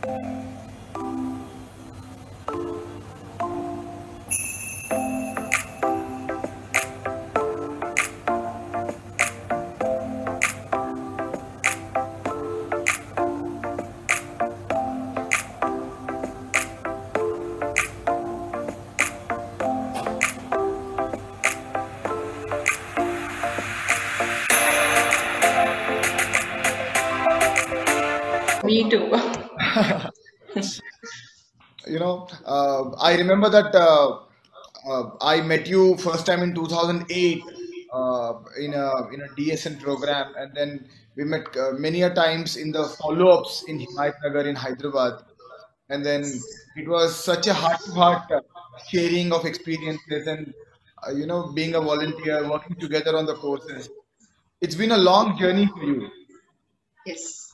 Me too. I remember that I met you first time in 2008 in a DSN program, and then we met many a times in the follow-ups in Himayatnagar in Hyderabad, and then it was such a heart-to-heart sharing of experiences and being a volunteer, working together on the courses. It's been a long journey for you, Yes.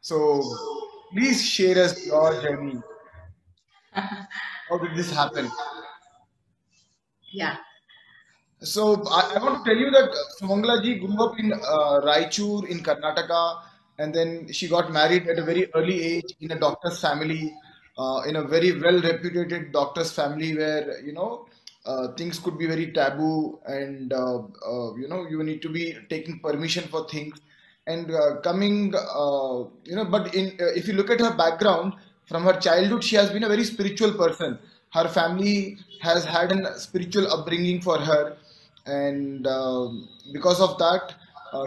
so please share us your journey. How did this happen? Yeah. So I want to tell you that Sumangala ji grew up in Raichur in Karnataka, and then she got married at a very early age in a doctor's family, in a very well reputed doctor's family where things could be very taboo, and you need to be taking permission for things. And coming, but if you look at her background from her childhood, she has been a very spiritual person. Her family has had a spiritual upbringing for her, and because of that,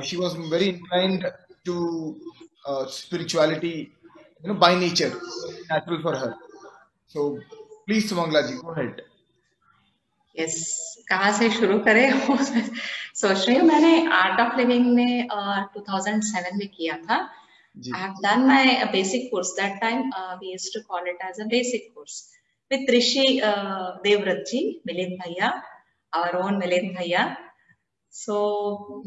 she was very inclined to spirituality, by nature, natural for her. So please, Sumangla ji, go ahead. Yes, कहाँ से शुरू करें? वो सोच रही हूँ। मैंने art of living में 2007 में किया था। जी I have done my basic course. That time we used to call it as a basic course with Rishi Devrat ji, Milind Bhaiya, our own Milind Bhaiya. So,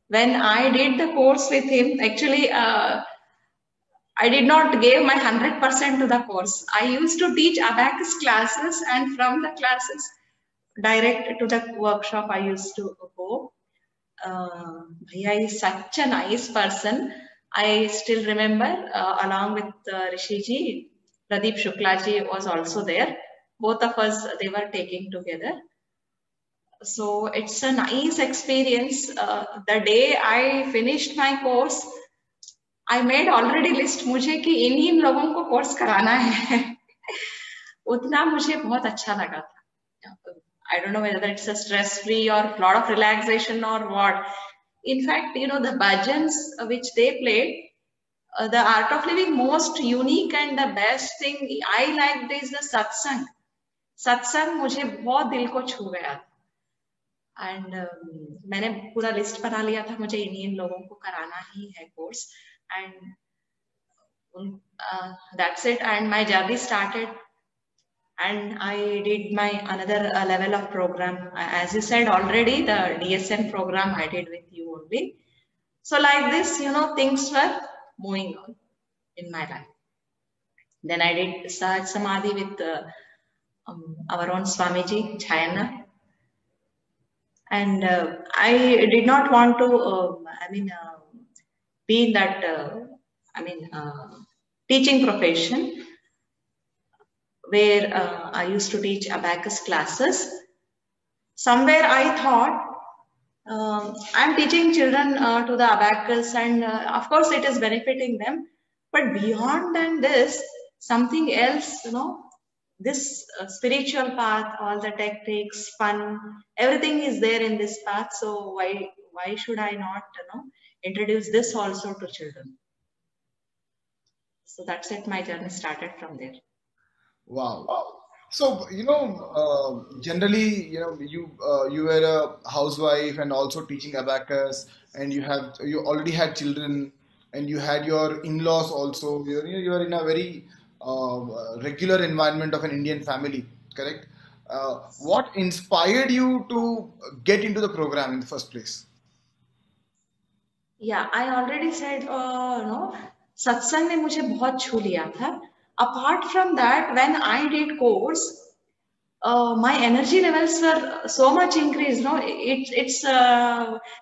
when I did the course with him, actually, I did not give my 100% to the course. I used to teach abacus classes, and from the classes direct to the workshop I used to go. Bhaiya is such a nice person. I still remember, along with Rishi ji, Pradeep Shukla ji was also there. Both of us, they were taking together. So it's a nice experience. The day I finished my course, I made already list मुझे कि इन लोगों को course कराना है उतना मुझे बहुत अच्छा लगा था. I don't know whether it's a stress free or lot of relaxation or what. In fact, the bhajans which they played, the art of living most unique and the best thing I liked is the satsang. सत्संग मुझे बहुत दिल को छू गया. And मैंने पूरा list बना लिया था, मुझे इन लोगों को कराना ही है course. And that's it, and my journey started, and I did my another level of program. As you said already, the DSN program I did with you only. So like this, things were moving on in my life. Then I did Sahaj Samadhi with our own Swamiji, Chayana. And I did not want to, be in that, teaching profession where I used to teach abacus classes. Somewhere I thought I'm teaching children to the abacus, and of course it is benefiting them. But beyond than this, something else, this spiritual path, all the techniques, fun, everything is there in this path. So why should I not, introduce this also to children? So that's it. My journey started from there. Wow. So, generally, you were a housewife and also teaching abacus, and you already had children, and you had your in-laws also. You are in a very regular environment of an Indian family, correct? What inspired you to get into the program in the first place? Yeah, I already said, satsang ने मुझे बहुत छू लिया था. Apart from that, when I did course, my energy levels were so much increased. No, it's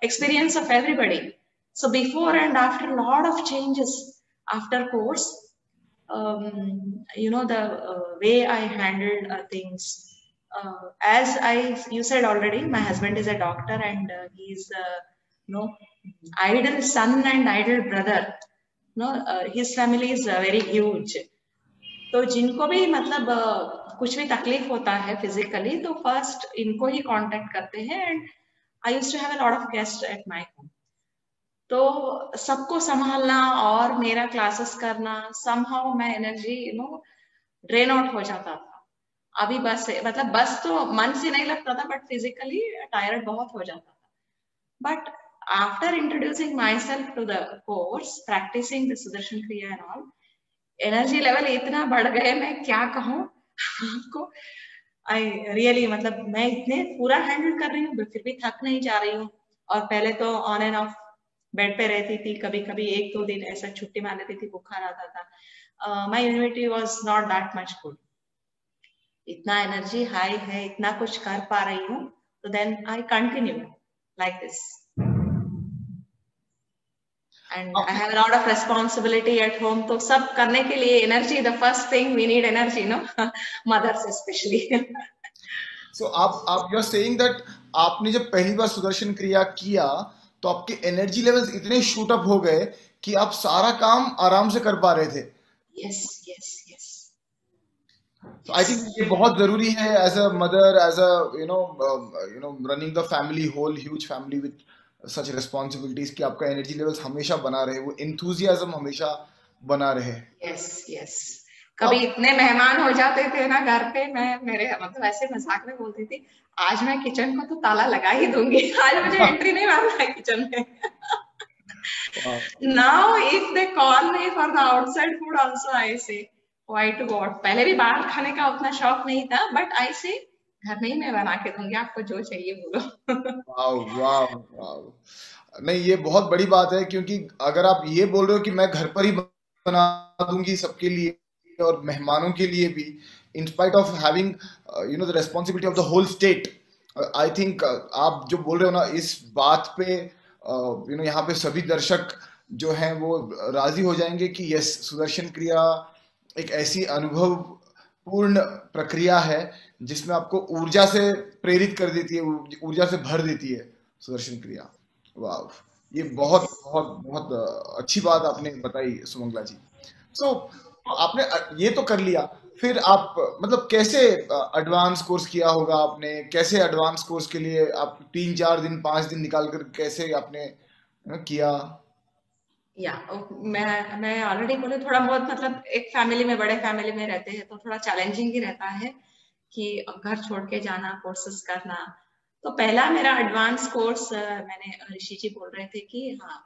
experience of everybody. So before and after, a lot of changes. after course, the way I handled things. As you said already, my husband is a doctor, and he's idol son and idol brother. His family is very huge. तो जिनको भी मतलब कुछ भी तकलीफ होता है physically, तो फर्स्ट इनको ही कांटेक्ट करते हैं. And I used to have a lot of guest at my home. तो सबको संभालना और मेरा क्लासेस करना, समहाउ मैं एनर्जी ड्रेन आउट हो जाता था. अभी बस मतलब बस तो मन से नहीं लगता था, बट फिजिकली टायर्ड बहुत हो जाता था. But after introducing myself to the course, practising the Sudarshan Kriya and all, energy level इतना बढ़ गए, मैं क्या कहूँ आपको. आई रियली मतलब मैं इतने पूरा हैंडल कर रही हूँ, फिर भी थक नहीं जा रही हूँ. और पहले तो ऑन एंड ऑफ बेड पे रहती थी, कभी कभी 1-2 दिन ऐसा छुट्टी मार लेती थी, बुखार आता था. My immunity was not that much good. इतना एनर्जी हाई है, इतना कुछ कर पा रही हूँ, तो then I continue like this. And I have a lot of responsibility at home. तो सब करने के लिए energy, the first thing we need energy, no? Mothers especially. So you're saying that आपने जब पहली बार सुदर्शन क्रिया किया तो आपके एनर्जी लेवल्स इतने शूट अप हो गए कि आप सारा काम आराम से कर पा रहे थे. Yes, yes, yes. So I think ये बहुत जरूरी है as a mother, as a running the family, whole huge family with such responsibilities, कि आपका एनर्जी लेवल्स हमेशा बना रहे, वो enthusiasm हमेशा बना रहे. Yes, yes. कभी इतने मेहमान हो जाते थे ना घर पे, मैं मेरे मतलब ऐसे मजाक में बोलती थी, आज मैं किचन को तो ताला लगा ही दूंगी, आज मुझे एंट्री नहीं मारना है किचन में. Now if they call me for the outside food also, I say why to God. पहले भी बाहर खाने का उतना शौक नहीं था, but I say घर में ही मैं बना के दूंगी, आपको जो चाहिए बोलो. वाव वाव वाव. नहीं, ये बहुत बड़ी बात है, क्योंकि अगर आप ये बोल रहे हो कि मैं घर पर ही बना दूंगी सबके लिए और मेहमानों के लिए भी, in spite of having the responsibility of the whole state, I think आप जो बोल रहे हो ना, इस बात पे यहाँ पे सभी दर्शक जो हैं वो राजी हो जाएंगे कि यस, सुदर्शन क्रिया एक ऐसी अनुभव पूर्ण प्रक्रिया है जिसमें आपको ऊर्जा से प्रेरित कर देती है, ऊर्जा से भर देती है सुदर्शन क्रिया. वाह, ये बहुत बहुत बहुत अच्छी बात आपने बताई सुमंगला जी. सो आपने ये तो कर लिया, फिर आप मतलब कैसे एडवांस कोर्स किया होगा आपने, कैसे एडवांस कोर्स के लिए आप 3-4 दिन 5 दिन निकाल कर कैसे आपने किया? या मैं ऑलरेडी बोले, थोड़ा बहुत मतलब एक फैमिली में, बड़े फैमिली में रहते हैं तो थोड़ा चैलेंजिंग ही रहता है कि घर छोड़ के जाना, कोर्सेस करना. तो पहला मेरा एडवांस कोर्स, मैंने ऋषि जी बोल रहे थे कि हाँ,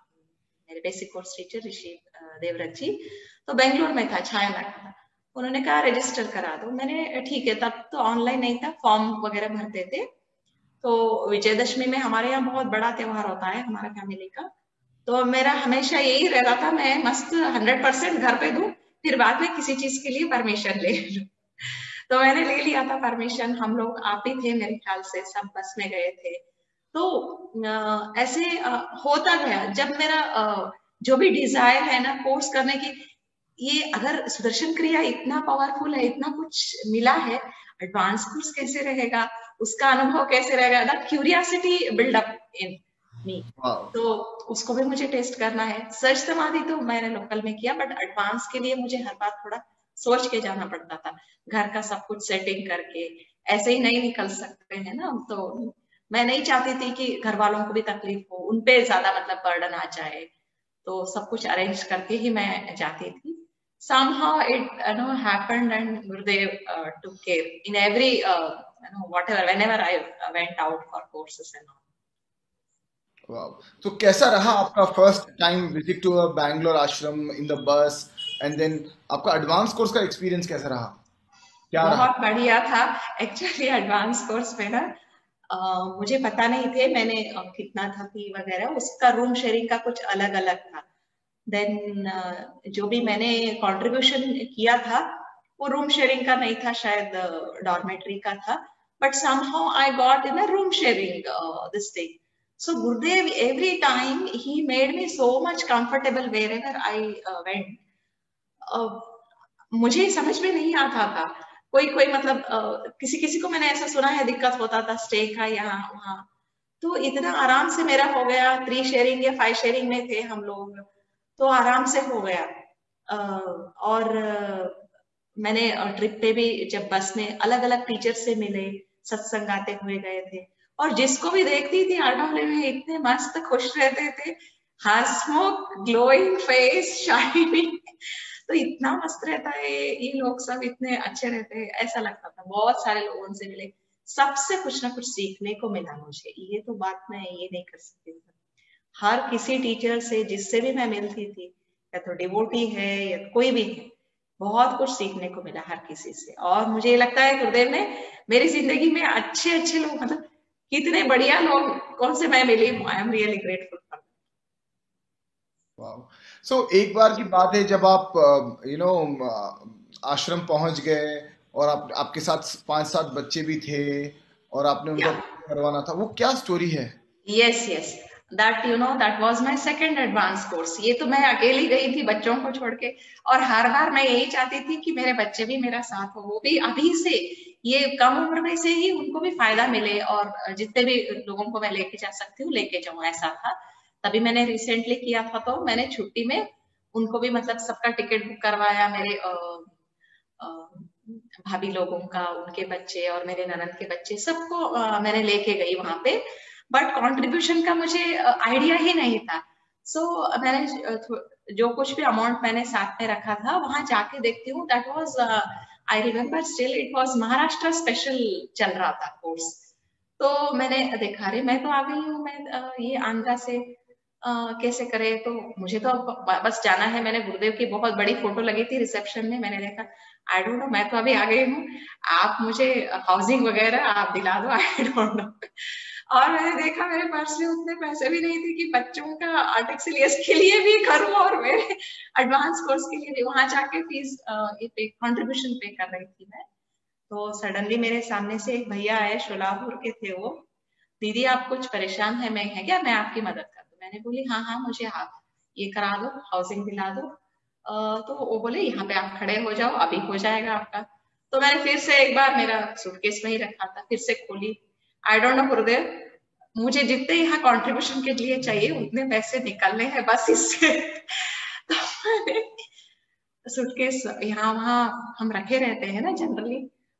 मेरे बेसिक कोर्स टीचर ऋषि देवव्रत जी, तो बेंगलोर में था, छाया में था. उन्होंने कहा रजिस्टर करा दो. मैंने ठीक है, तब तो ऑनलाइन नहीं था, फॉर्म वगैरह भरते थे. तो विजयदशमी में हमारे यहाँ बहुत बड़ा त्योहार होता है हमारा फैमिली का, तो मेरा हमेशा यही रहता था, मैं मस्त 100% घर पे दूं, फिर बाद में किसी चीज के लिए परमिशन ले लूं. तो मैंने ले लिया था परमिशन. हम लोग आप ही थे मेरे ख्याल से, सब बस में गए थे. तो ऐसे होता गया. जब मेरा जो भी डिजायर है ना कोर्स करने की, ये अगर सुदर्शन क्रिया इतना पावरफुल है, इतना कुछ मिला है, एडवांस कोर्स कैसे रहेगा, उसका अनुभव कैसे रहेगा, that curiosity build up in me. तो उसको भी मुझे टेस्ट करना है. सर्च समाधि तो मैंने लोकल में किया, बट एडवांस के लिए मुझे हर बात थोड़ा सोच के जाना पड़ता था, घर का सब कुछ सेटिंग करके. ऐसे ही नहीं निकल सकते हैं ना. तो मैं नहीं चाहती थी कि घर वालों को भी तकलीफ हो, उनपे ज्यादा मतलब बर्डन आ जाए, तो सब कुछ अरेंज करके ही मैं जाती थी. Somehow it happened, and Gurudev took care in every whatever, whenever I went out for courses and all. Wow. तो कैसा रहा आपका first time visit to Bangalore ashram in the bus, and then आपका एडवांस कोर्स का एक्सपीरियंस कैसा रहा? क्या बहुत बढ़िया था एक्चुअली. एडवांस कोर्स में ना मुझे पता नहीं थे मैंने कितना था फी वगैरह, उसका रूम शेयरिंग का कुछ अलग अलग था. देन जो भी मैंने कंट्रीब्यूशन किया था वो रूम शेयरिंग का नहीं था, शायद डॉर्मेटरी का था, but somehow I got in a room sharing this thing. So Gurudev, every time he made me so much comfortable wherever I went. मुझे समझ में नहीं आता था। कोई कोई मतलब किसी किसी को मैंने ऐसा सुना है दिक्कत होता था स्टे का यहाँ वहाँ, तो इतना आराम से मेरा हो गया। 3 शेयरिंग या 5 शेयरिंग में थे हम लोग, तो आराम से हो गया। और मैंने ट्रिप पे भी जब बस में अलग अलग टीचर से मिले, सत्संग गाते हुए गए थे, और जिसको भी देखती थी आटोले में इतने मस्त खुश रहते थे, हंसमुख, ग्लोइंग फेस, शाइनिंग। तो इतना मस्त रहता है ये लोग, सब इतने अच्छे रहते हैं, ऐसा लगता था। बहुत सारे लोगों से मिले, सबसे कुछ ना कुछ सीखने को मिला मुझे। ये तो बात मैं ये नहीं कर सकती थी। हर किसी टीचर से जिससे भी मैं मिलती थी, या तो डिवोटी है या कोई भी है, बहुत कुछ सीखने को मिला हर किसी से। और मुझे ये लगता है गुरुदेव ने मेरी जिंदगी में अच्छे अच्छे लोग, मतलब कितने बढ़िया लोग कौन से मैं मिली हूँ। I am really grateful for. वाह। सो एक बार की बात है जब आप आश्रम पहुंच गए और आपके साथ 5-7 बच्चे भी थे और आपने या उनका करवाना था, वो क्या स्टोरी है? Yes yes, that was my second advance course. ये तो मैं अकेली गई थी बच्चों को छोड़ के, और हर बार मैं यही चाहती थी कि मेरे बच्चे भी मेरा साथ हो, वो भी अभी से, ये कम उम्र में से ही उनको भी फायदा मिले, और जितने भी लोगों को मैं लेके जा सकती हूँ लेके जाऊँ, ऐसा था। तभी मैंने रिसेंटली किया था, तो मैंने छुट्टी में उनको भी मतलब सबका टिकट बुक करवाया, मेरे अ, भाभी लोगों का, उनके बच्चे और मेरे ननद के बच्चे, सबको मैंने लेके गई वहां पे। बट कंट्रीब्यूशन का मुझे आइडिया ही नहीं था। सो मैंने जो कुछ भी अमाउंट मैंने साथ में रखा था, वहां जाके देखती हूँ that was, I remember still, it was Maharashtra special चल रहा था कोर्स। तो मैंने देखा, अरे मैं तो आ गई हूँ, मैं ये आंध्रा से, कैसे करे? तो मुझे तो बस जाना है। मैंने गुरुदेव की बहुत बड़ी फोटो लगी थी रिसेप्शन में, मैंने देखा, आई डोंट नो, मैं तो अभी आ गई हूँ, आप मुझे हाउसिंग वगैरह आप दिला दो, आई डोंट नो। और मैंने देखा मेरे पर्स में उतने पैसे भी नहीं थे कि बच्चों का आर्टिक्सिलियस के लिए भी करूँ और मेरे एडवांस कोर्स के लिए भी। वहां जाके फीस कंट्रीब्यूशन पे कर रही थी मैं। तो सडनली मेरे सामने से एक भैया आए, शोलापुर के थे वो। दीदी आप कुछ परेशान है क्या, मैं आपकी मदद कर दूं? मैंने बोली हाँ हाँ, मुझे आप ये करा दो, हाउसिंग दिला दो। तो वो बोले यहाँ पे आप खड़े हो जाओ, अभी हो जाएगा आपका। तो मैंने फिर से एक बार, मेरा सूटकेस में ही रखा था, फिर से खोली। आई डोंट नो गुरुदेव, मुझे जितने यहाँ कंट्रीब्यूशन के लिए चाहिए उतने पैसे निकलने हैं बस इससे। तो मैंने सूटकेस यहाँ वहाँ हम रखे रहते हैं ना generally,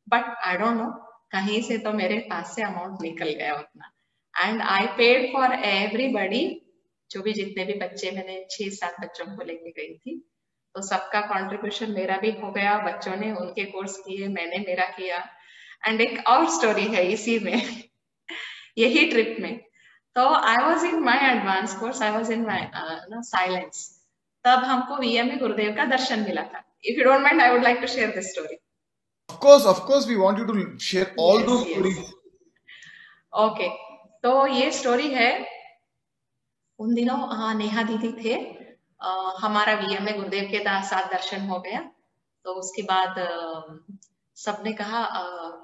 but I don't know, कहीं से तो मेरे पास से अमाउंट निकल गया उतना। And I paid for everybody, जो भी जितने भी बच्चे, मैंने 6-7 बच्चों को लेके गई थी, तो सबका कंट्रीब्यूशन मेरा भी हो गया, बच्चों ने उनके कोर्स किए, मैंने मेरा किया। एंड एक और स्टोरी है इसी में, यही ट्रिप में। तो I was in my advance course, I was in my silence, तब हमको वीएम में गुरुदेव का दर्शन मिला था। If you don't mind, I would like to share this story. Of course, we want you to share all yes those yes, stories. Okay. तो ये story है, उन दिनों नेहा दीदी थे, हमारा वीएम में गुरुदेव के साथ दर्शन हो गया। तो उसके बाद सबने कहा,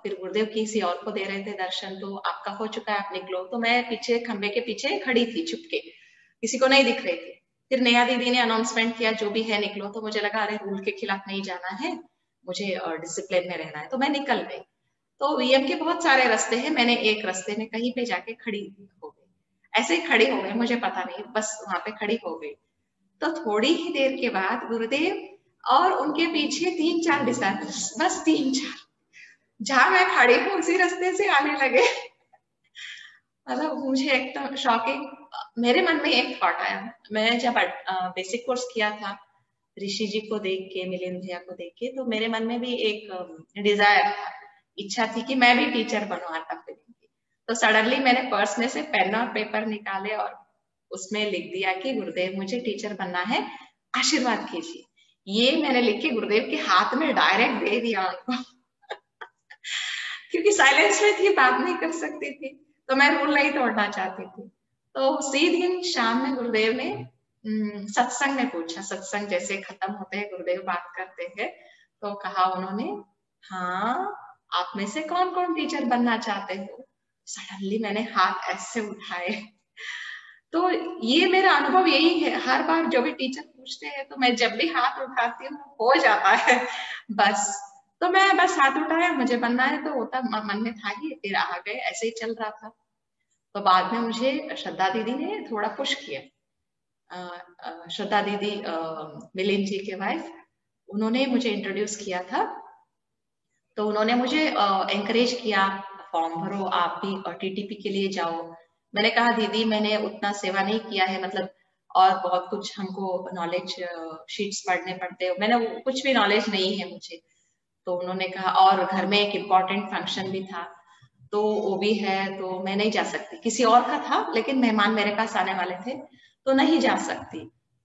फिर गुरुदेव किसी और को दे रहे थे दर्शन, तो आपका हो चुका है, आप निकलो। तो मैं पीछे खंबे के पीछे खड़ी थी चुपके, किसी को नहीं दिख रही थी। फिर नेहा दीदी ने अनाउंसमेंट किया, जो भी है निकलो। तो मुझे लगा अरे रूल के खिलाफ नहीं जाना है, मुझे डिसिप्लिन में रहना है, तो मैं निकल गई। तो वीएम के बहुत सारे रास्ते हैं, मैंने एक रास्ते में कहीं पे जाके खड़ी हो गई, ऐसे ही खड़ी हो गई, मुझे पता नहीं, बस वहां पे खड़ी हो गई। तो थोड़ी ही देर के बाद गुरुदेव और उनके पीछे 3-4 डिसाइपल्स, बस 3-4, जहां मैं खड़ी हूँ उसी रास्ते से आने लगे। मतलब मुझे एकदम शॉकिंग। मेरे मन में एक थॉट आया, मैं जब बेसिक कोर्स किया था ऋषि जी को देख के, मिलिंद भैया को देख के, तो मेरे मन में भी एक डिजायर था, इच्छा थी कि मैं भी टीचर बनूं आर्ट ऑफ लिविंग की। तो सडनली मैंने पर्स में से पेन और पेपर निकाले और उसमें लिख दिया कि गुरुदेव मुझे टीचर बनना है, आशीर्वाद कीजिए। ये मैंने लिख के गुरुदेव के हाथ में डायरेक्ट दे दिया उनको। क्योंकि साइलेंस में थी, बात नहीं कर सकती थी, तो मैं रूल नहीं तोड़ना चाहती थी। तो उसी दिन शाम में गुरुदेव ने सत्संग में पूछा, सत्संग जैसे खत्म होते हैं गुरुदेव बात करते हैं, तो कहा उन्होंने, हाँ आप में से कौन कौन टीचर बनना चाहते हो? सडनली मैंने हाथ ऐसे उठाए। तो ये मेरा अनुभव यही है, हर बार जो भी टीचर पूछते हैं तो मैं जब भी हाथ उठाती हूँ हो जाता है बस। तो मैं बस हाथ उठाया, मुझे बनना है तो होता, मन में था ही, फिर आ गए, ऐसे ही चल रहा था। तो बाद में मुझे श्रद्धा दीदी ने थोड़ा पुश किया। श्रद्धा दीदी मिलिंद जी के वाइफ, उन्होंने मुझे इंट्रोड्यूस किया था। तो उन्होंने मुझे एंकरेज किया, फॉर्म भरो, आप भी टीटीपी के लिए जाओ। मैंने कहा दीदी मैंने उतना सेवा नहीं किया है, मतलब और बहुत कुछ हमको नॉलेज शीट्स पढ़ने पड़ते हैं, मैंने कुछ भी नॉलेज नहीं है मुझे। तो उन्होंने कहा, और घर में एक इम्पॉर्टेंट फंक्शन भी था तो वो भी है, तो मैं नहीं जा सकती, किसी और का था लेकिन मेहमान मेरे पास आने वाले थे तो नहीं जा सकती।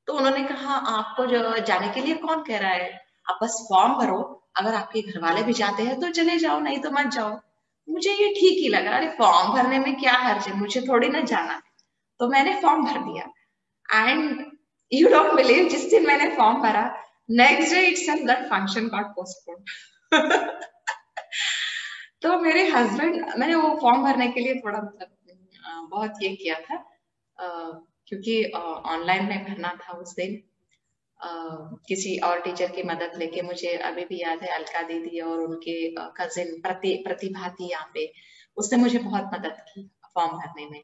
तो उन्होंने कहा आपको जो जाने के लिए कौन कह रहा है, आप बस फॉर्म भरो, अगर आपके घर वाले भी जाते हैं तो चले जाओ, नहीं तो मत जाओ। मुझे ये ठीक ही लगा, अरे फॉर्म भरने में क्या हर्ज है, मुझे थोड़ी ना जाना है। तो मैंने फॉर्म भर दिया एंड यू डोंट बिलीव, जिस दिन मैंने फॉर्म भरा next day itself that function got postponed. तो मेरे हस्बैंड, मैंने वो फॉर्म भरने के लिए थोड़ा मतलब बहुत ये किया था, क्योंकि ऑनलाइन में भरना था उस दिन। किसी और टीचर की मदद लेके, मुझे अभी भी याद है अलका दीदी और उनके कजिन प्रतिभा थी यहाँ पे, उसने मुझे बहुत मदद की फॉर्म भरने में।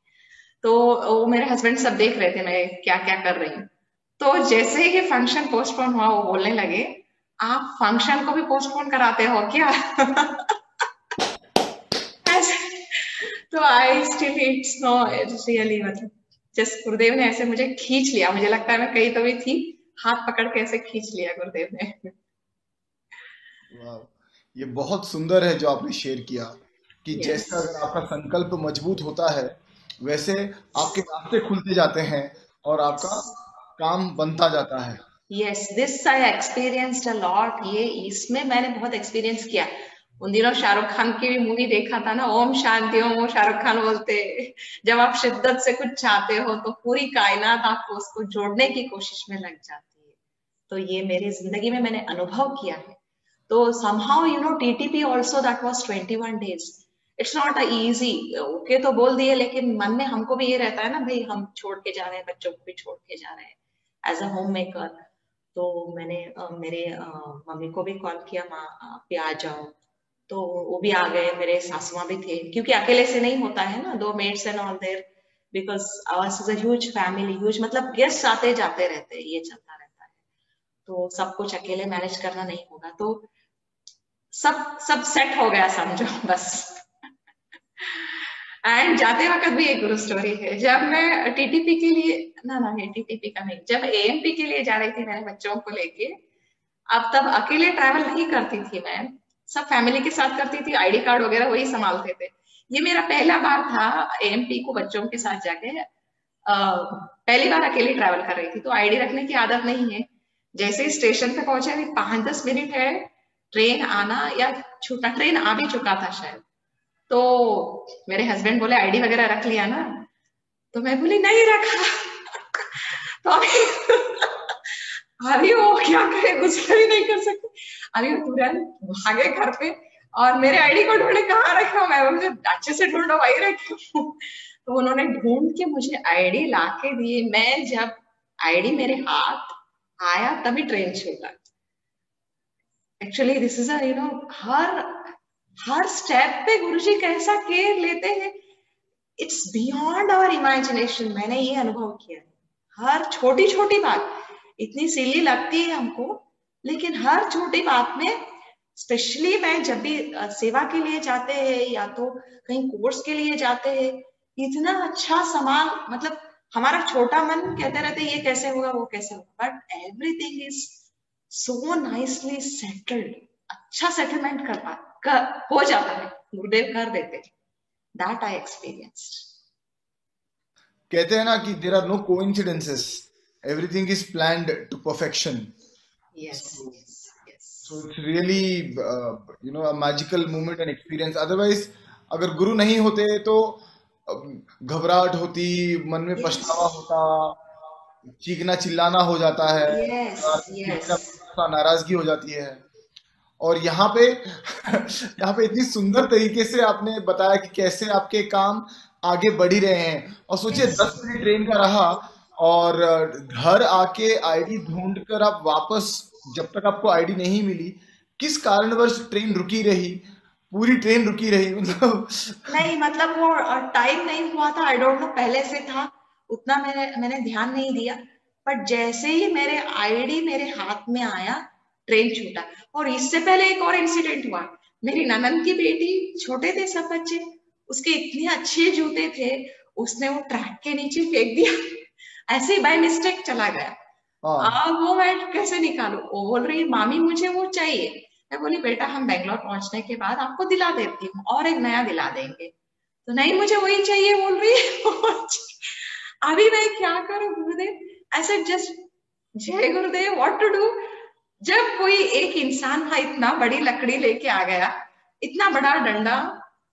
तो वो मेरे हस्बैंड सब देख रहे थे मैं क्या क्या कर रही हूँ। तो जैसे ही फंक्शन पोस्टपोन हुआ वो बोलने लगे, आप फंक्शन को भी पोस्टपोन कराते हो क्या? तो I still it's no really, मतलब जस्ट गुरुदेव ने ऐसे मुझे खींच लिया, मुझे लगता है मैं कहीं तो भी थी, हाथ पकड़ के ऐसे खींच लिया गुरुदेव ने। वाह, ये बहुत सुंदर है जो आपने शेयर किया कि यस जैसा अगर आपका संकल्प मजबूत होता है वैसे आपके रास्ते खुलते जाते हैं और आपका काम बनता जाता है। Yes, this I experienced a lot, ये इसमें मैंने बहुत एक्सपीरियंस किया। उन दिनों शाहरुख खान की भी मूवी देखा था ना, ओम शांति ओम, वो शाहरुख खान बोलते जब आप शिद्दत से कुछ चाहते हो तो पूरी कायनात आपको उसको जोड़ने की कोशिश में लग जाती है। तो ये मेरी जिंदगी में मैंने अनुभव किया है। तो somehow TTP also that was 21 days, it's not a easy, okay तो बोल दिए लेकिन मन में हमको भी ये रहता है ना, भाई हम छोड़ के जा रहे हैं, बच्चों को भी छोड़ के जा रहे हैं एज अ होम मेकर। तो मैंने मेरे मम्मी को भी कॉल किया, माँ आप भी आ जाओ। तो वो भी आ गए, मेरे सासू माँ भी थे, क्योंकि अकेले से नहीं होता है ना, 2 maids and all there, because ours is a huge family, huge मतलब गेस्ट आते जाते रहते हैं, ये चलता रहता है। तो सब कुछ अकेले मैनेज करना नहीं होगा, तो सब सब सेट हो गया समझो बस। एंड जाते वक्त भी एक गुरु स्टोरी है, जब मैं टीटीपी के लिए, ना ना ये टीटीपी का नहीं, जब एएमपी के लिए जा रही थी मैंने बच्चों को लेके, अब तब अकेले ट्रैवल नहीं करती थी मैं, सब फैमिली के साथ करती थी, आईडी कार्ड वगैरह वही संभालते थे। ये मेरा पहला बार था एएमपी को बच्चों के साथ जाके, पहली बार अकेली ट्रैवल कर रही थी, तो आईडी रखने की आदत नहीं है। जैसे ही स्टेशन पे पहुंचे, अभी 5-10 मिनट है ट्रेन आना या छूटना, ट्रेन आ भी चुका था शायद। तो मेरे हस्बैंड बोले आईडी वगैरह रख लिया ना, तो मैं बोली नहीं रखा। तो अभी वो क्या करे, गुस्सा भी नहीं कर सकते, अभी वो तुरंत भागे घर पे और मेरे आईडी को ढूंढे, कहाँ रखा, मैं बोले अच्छे से ढूंढो, वही रखी हूँ। तो उन्होंने ढूंढ के मुझे आईडी ला के दिए। मैं जब आईडी मेरे हाथ आया तभी ट्रेन छूटा। Actually this is a her step पे गुरुजी कैसा केयर लेते हैं, इट्स बियॉन्ड आवर इमेजिनेशन। मैंने ये अनुभव किया, हर छोटी छोटी बात इतनी सिली लगती है हमको, लेकिन हर छोटी बात में, स्पेशली मैं जब भी सेवा के लिए जाते हैं या तो कहीं कोर्स के लिए जाते हैं, इतना अच्छा सामान, मतलब हमारा छोटा मन कहते रहते ये कैसे होगा वो कैसे होगा, but everything is so nicely settled, अच्छा सेटलमेंट हो जाता है, गुरुदेव कर देते। That I experienced. कहते हैं ना कि there are no coincidences, everything is planned to perfection. Yes So it's really a magical moment and experience. Otherwise, अगर गुरु नहीं होते तो घबराहट होती, मन में पछतावा होता, चीखना चिल्लाना हो जाता है, नाराजगी हो जाती है। और यहाँ पे इतनी सुंदर तरीके से आपने बताया कि कैसे आपके काम आगे बढ़ ही रहे हैं। और सोचिए 10 मिनट ट्रेन का रहा और घर आके आईडी ढूंढकर आप वापस, जब तक आपको आईडी नहीं मिली, किस कारणवश ट्रेन रुकी रही, पूरी ट्रेन रुकी रही, मतलब। नहीं मतलब वो टाइम नहीं हुआ था, आई डोंट नो पहले से था, उतना मैंने ध्यान नहीं दिया। बट जैसे ही मेरे आईडी मेरे हाथ में आया, ट्रेन छूटा। और इससे पहले एक और इंसिडेंट हुआ। मेरी ननद की बेटी, छोटे थे सब बच्चे, उसके इतने अच्छे जूते थे, उसने वो ट्रैक के नीचे फेंक दिया। ऐसे ही बाय मिस्टेक चला गया। हाँ वो मैं कैसे निकालू? वो बोल रही मामी मुझे वो चाहिए। मैं बोली बेटा हम बैंगलोर पहुंचने के बाद आपको दिला देती हूँ और एक नया दिला देंगे। तो नहीं मुझे वही चाहिए बोल रही है। अभी मैं क्या करूं गुरुदेव? ऐसे जस्ट जय गुरुदेव, व्हाट टू डू? जब कोई एक इंसान था इतना बड़ी लकड़ी लेके आ गया, इतना बड़ा डंडा,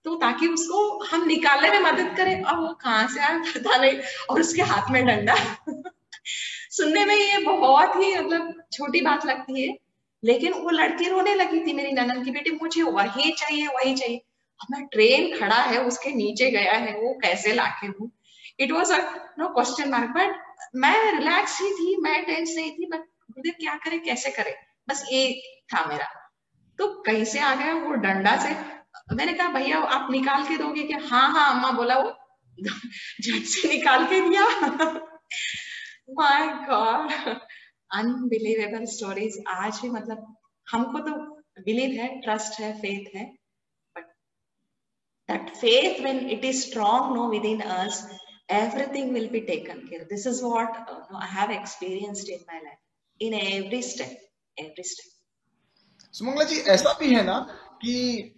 तो ताकि उसको हम निकालने में मदद करें, और वो कहाँ से आया पता नहीं, और उसके हाथ में डंडा। सुनने में ये बहुत ही मतलब छोटी बात लगती है, लेकिन वो लड़की रोने लगी थी, मेरी ननद की बेटी, मुझे वही चाहिए वही चाहिए। अब मैं, ट्रेन खड़ा है उसके नीचे गया है, वो कैसे लाके दूं? It was a no question mark. But मैं रिलैक्स ही थी, मैं टेंस नहीं थी, बट मुझे क्या करे कैसे करे, बस ये था मेरा। तो कहीं से आ गया वो डंडा से। मैंने कहा भैया आप निकाल के दोगे क्या? हाँ हाँ अम्मा बोला वो। झट से निकाल के दिया। माय गॉड, अनबिलीवेबल स्टोरीज आज भी मतलब हमको तो बिलीव है, ट्रस्ट है, फेथ है। But that faith when it is strong no within us, everything will be taken care. This is what I have experienced in my life, in every step, every step. Sumangala ji, ऐसा भी है ना कि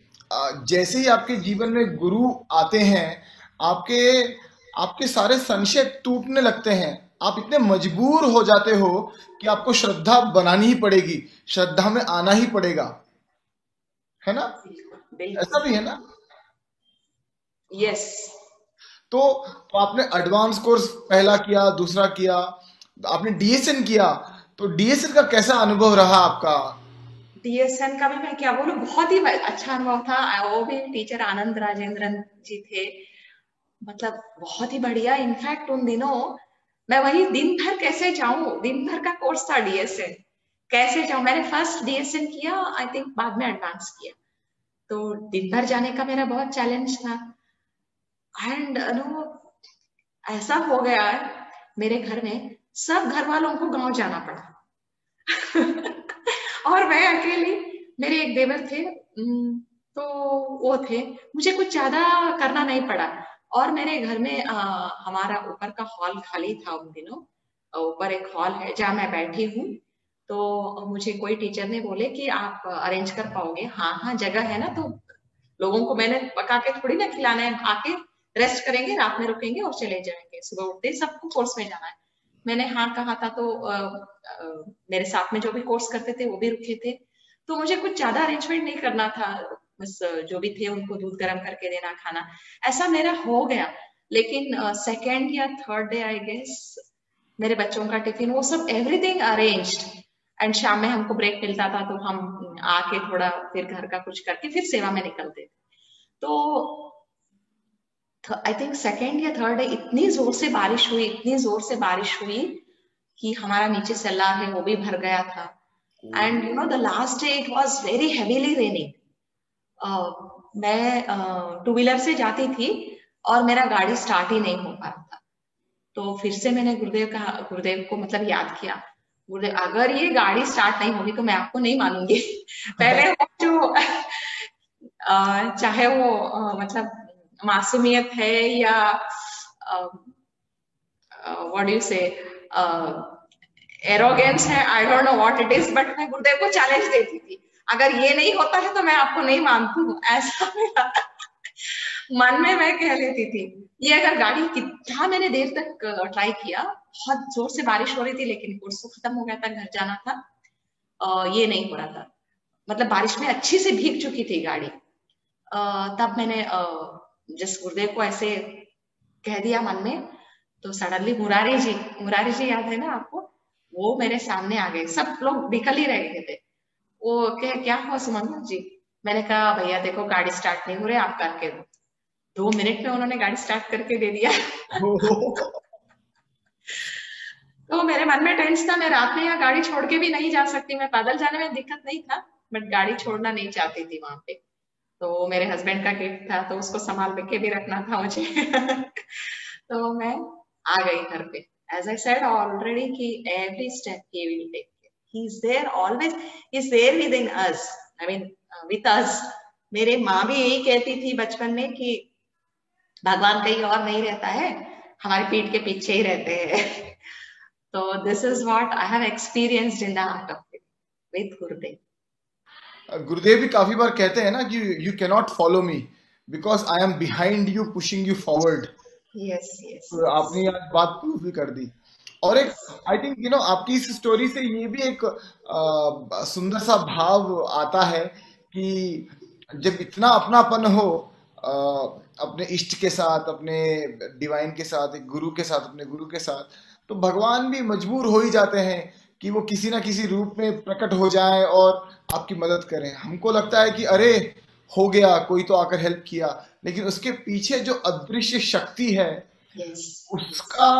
जैसे ही आपके जीवन में गुरु आते हैं, आपके आपके सारे संशय टूटने लगते हैं, आप इतने मजबूर हो जाते हो कि आपको श्रद्धा बनानी ही पड़ेगी, श्रद्धा में आना ही पड़ेगा, है ना? बिल्कुल ऐसा बिल्कुल। भी है ना? यस। तो आपने एडवांस कोर्स पहला किया, दूसरा किया, आपने डीएसएन किया, तो डीएसएन का कैसा अनुभव रहा आपका? डीएसएन का भी मैं क्या बोलूं, बहुत ही अच्छा अनुभव था। वो भी टीचर आनंद राजेंद्रन जी थे, मतलब बहुत ही बढ़िया। इनफैक्ट उन दिनों मैं वही दिन भर कैसे जाऊं, दिन भर का कोर्स था डीएसएन, कैसे जाऊं? मैंने फर्स्ट डीएसएन किया, आई थिंक बाद में एडवांस किया। तो दिन भर जाने का मेरा बहुत चैलेंज था। एंड नो, ऐसा हो गया है मेरे घर में, सब घर वालों को गांव जाना पड़ा। और मैं अकेली, मेरे एक देवर थे, तो वो थे, मुझे कुछ ज्यादा करना नहीं पड़ा। और मेरे घर में हमारा ऊपर का हॉल खाली था उन दिनों, ऊपर एक हॉल है जहाँ मैं बैठी हूँ। तो मुझे कोई टीचर ने बोले कि आप अरेंज कर पाओगे? हाँ हाँ जगह है ना। तो लोगों को मैंने पका के थोड़ी ना खिलाना है, आके रेस्ट करेंगे, रात में रुकेंगे और चले जाएंगे, सुबह उठते सबको कोर्स में जाना है। मैंने हाँ कहा था। तो मेरे साथ में जो भी कोर्स करते थे वो भी रुके थे, तो मुझे कुछ ज्यादा अरेंजमेंट नहीं करना था, बस जो भी थे उनको दूध गर्म करके देना, खाना, ऐसा मेरा हो गया। लेकिन सेकेंड या थर्ड डे आई गेस, मेरे बच्चों का टिफिन वो सब एवरीथिंग अरेंज्ड। एंड शाम में हमको ब्रेक मिलता था तो हम आके थोड़ा फिर घर का कुछ करके फिर सेवा में निकलते। तो आई थिंक सेकेंड या थर्ड डे इतनी जोर से बारिश हुई, इतनी जोर से बारिश हुई कि हमारा नीचे सेलार है वो भी भर गया था। And you know the last day it was very heavily raining. मैं टू व्हीलर से जाती थी और मेरा गाड़ी स्टार्ट ही नहीं हो पा रहा था। तो फिर से मैंने गुरुदेव को मतलब याद किया, गुरुदेव अगर ये गाड़ी स्टार्ट नहीं होगी तो मैं आपको नहीं मानूंगी। पहले वो जो चाहे वो मतलब मासूमियत है या व्हाट डू यू से एरोगेंस है, I don't know what it is, but मैं गुरुदेव को चैलेंज देती थी, अगर ये नहीं होता है तो मैं आपको नहीं मानती हूँ, ऐसा मेरा मन में मैं कह लेती थी। ये अगर गाड़ी, कितना मैंने देर तक ट्राई किया, बहुत जोर से बारिश हो रही थी लेकिन कोर्स तो खत्म हो गया था, घर जाना था, ये नहीं हो रहा था, मतलब बारिश में अच्छी से भीग चुकी थी गाड़ी। तब मैंने जिस गुरुदेव को ऐसे कह दिया मन में, तो सडनली मुरारी जी याद है ना आपको? वो मेरे सामने आ गए, सब लोग निकल ही रहे थे। वो क्या हुआ सुमन जी? मैंने कहा भैया देखो गाड़ी स्टार्ट नहीं हो रही, आप करके दो। 2 मिनट में उन्होंने गाड़ी स्टार्ट करके दे दिया। तो मेरे मन में टेंस था, मैं रात में यहाँ गाड़ी छोड़ के भी नहीं जा सकती, मैं पैदल जाने में दिक्कत नहीं था, बट गाड़ी छोड़ना नहीं चाहती थी वहां पे। तो मेरे हस्बैंड का गिफ्ट था, तो उसको संभाल के भी रखना था मुझे। तो मैं आ गई घर पे। एज आई सेड ऑलरेडी कि every step he will take care, he is there always, he is there within us, I mean with us. मेरे माँ भी यही कहती थी बचपन में कि भगवान कहीं और नहीं रहता है, हमारी पीठ के पीछे ही रहते हैं। तो this is what I have experienced in the art of living with गुरुदेव। गुरुदेव भी काफी बार कहते हैं ना कि you can not follow me because I am behind you pushing you forward. Yes yes तो यस। आपने आज बात प्रूव भी कर दी। और एक आई थिंक आपकी इस स्टोरी से ये भी एक सुंदर सा भाव आता है कि जब इतना अपनापन हो अ, अपने इष्ट के साथ, अपने डिवाइन के साथ, एक गुरु के साथ, अपने गुरु के साथ, तो भगवान भी मजबूर हो ही जाते हैं कि वो किसी ना किसी रूप में प्रकट हो जाए और आपकी मदद करें। हमको लगता है कि अरे हो गया, कोई तो आकर हेल्प किया, लेकिन उसके पीछे जो अदृश्य शक्ति है यस यस। उसका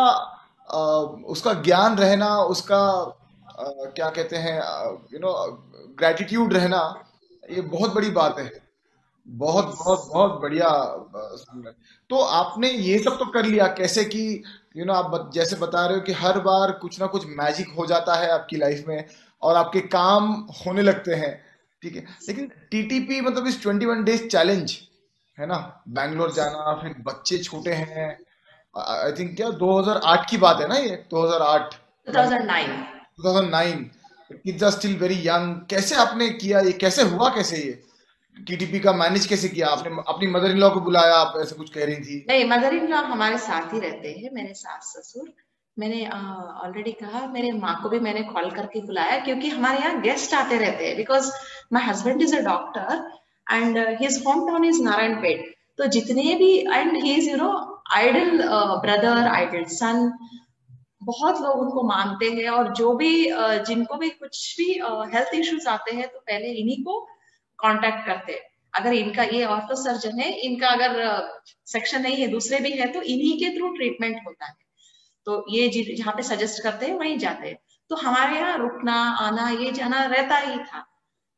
उसका ज्ञान रहना, उसका क्या कहते हैं ग्रेटिट्यूड रहना, ये बहुत बड़ी बात है। बहुत यस। बहुत बहुत बढ़िया सुंदर। तो आपने ये सब तो कर लिया कैसे कि आप जैसे बता रहे हो कि हर बार कुछ ना कुछ मैजिक हो जाता है आपकी लाइफ में और आपके काम होने लगते हैं, ठीक है। लेकिन टीटीपी मतलब इस 21 डेज चैलेंज है ना, बैंगलोर जाना, फिर बच्चे छोटे हैं, आई थिंक क्या 2008 की बात है ना, ये 2008 या 2009। 2009। Kids are still very young. कैसे आपने किया ये, कैसे हुआ, कैसे ये टीटीपी का मैनेज कैसे किया आपने? अपनी मदर इन लॉ को बुलाया, आप ऐसे कुछ कह रही थी। नहीं, मदर इन लॉ हमारे साथ ही रहते हैं, मेरे सास ससुर। मैंने ऑलरेडी कहा, मेरे माँ को भी मैंने कॉल करके बुलाया क्योंकि हमारे यहाँ गेस्ट आते रहते हैं, because my husband is a doctor and his home town is Narayanpet. तो जितने भी, and he is ideal brother, ideal son, बहुत लोग उनको मानते हैं। और जो भी जिनको भी कुछ भी हेल्थ इश्यूज आते हैं तो पहले इन्हीं को कांटेक्ट करते हैं। अगर इनका ये ऑर्थो सर्जन है, इनका अगर सेक्शन नहीं है, दूसरे भी है, तो इन्हीं के थ्रू ट्रीटमेंट होता है। तो ये जहाँ पे सजेस्ट करते हैं वहीं जाते हैं। तो हमारे यहाँ रुकना आना ये जाना रहता ही था।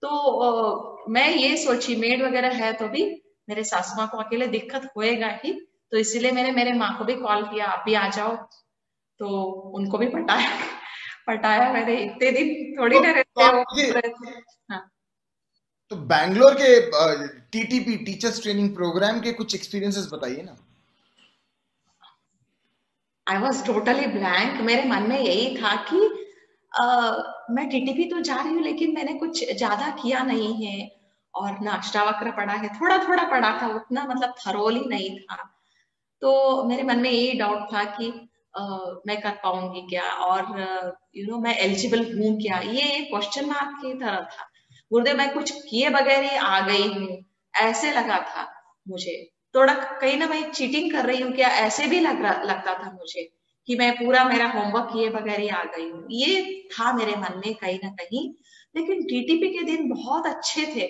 तो मैं ये सोची मेड वगैरह है तो भी मेरे सासू माँ को अकेले दिक्कत होएगा ही, तो इसीलिए मैंने मेरे माँ को भी कॉल किया, आप भी आ जाओ। तो उनको भी पटाया। पटाया मैंने, इतने दिन थोड़ी ना तो रहते आप हो, मुझे रहते। हाँ। तो बैंगलोर के टीटीपी टीचर्स ट्रेनिंग प्रोग्राम के कुछ एक्सपीरियंसेस बताइए ना। I was totally blank. मेरे मन में यही था कि मैं टीटीपी तो जा रही हूँ लेकिन मैंने कुछ ज्यादा किया नहीं है, और नाश्ता वक्र पढ़ा है, थोड़ा थोड़ा पढ़ा था, उतना मतलब थरोली नहीं था। तो मेरे मन में यही डाउट था कि मैं कर पाऊंगी क्या, और मैं एलिजिबल हूँ क्या, ये क्वेश्चन मार्क की तरह था। गुरुदेव, मैं कुछ किए बगैर ही आ गई हूँ, ऐसे लगा था मुझे। थोड़ा कहीं ना कहीं चीटिंग कर रही हूँ क्या, ऐसे भी लगता था मुझे कि मैं पूरा मेरा होमवर्क किए बगैर ही आ गई हूँ, ये था मेरे मन में कहीं ना कहीं। लेकिन टीटीपी के दिन बहुत अच्छे थे,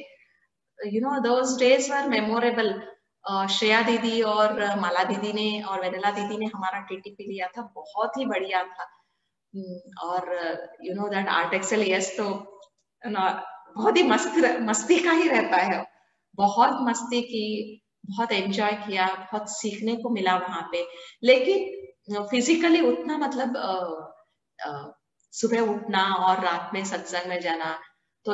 those days were memorable. Shreya दीदी और माला दीदी ने और वेनेला दीदी ने हमारा टीटीपी लिया था, बहुत ही बढ़िया था। और दैट आर्ट एक्सेल, यस, तो बहुत ही मस्ती का ही रहता है। बहुत मस्ती की, बहुत एंजॉय किया, बहुत सीखने को मिला वहां पे। लेकिन फिजिकली उतना मतलब सुबह उठना और रात में सत्संग में जाना, तो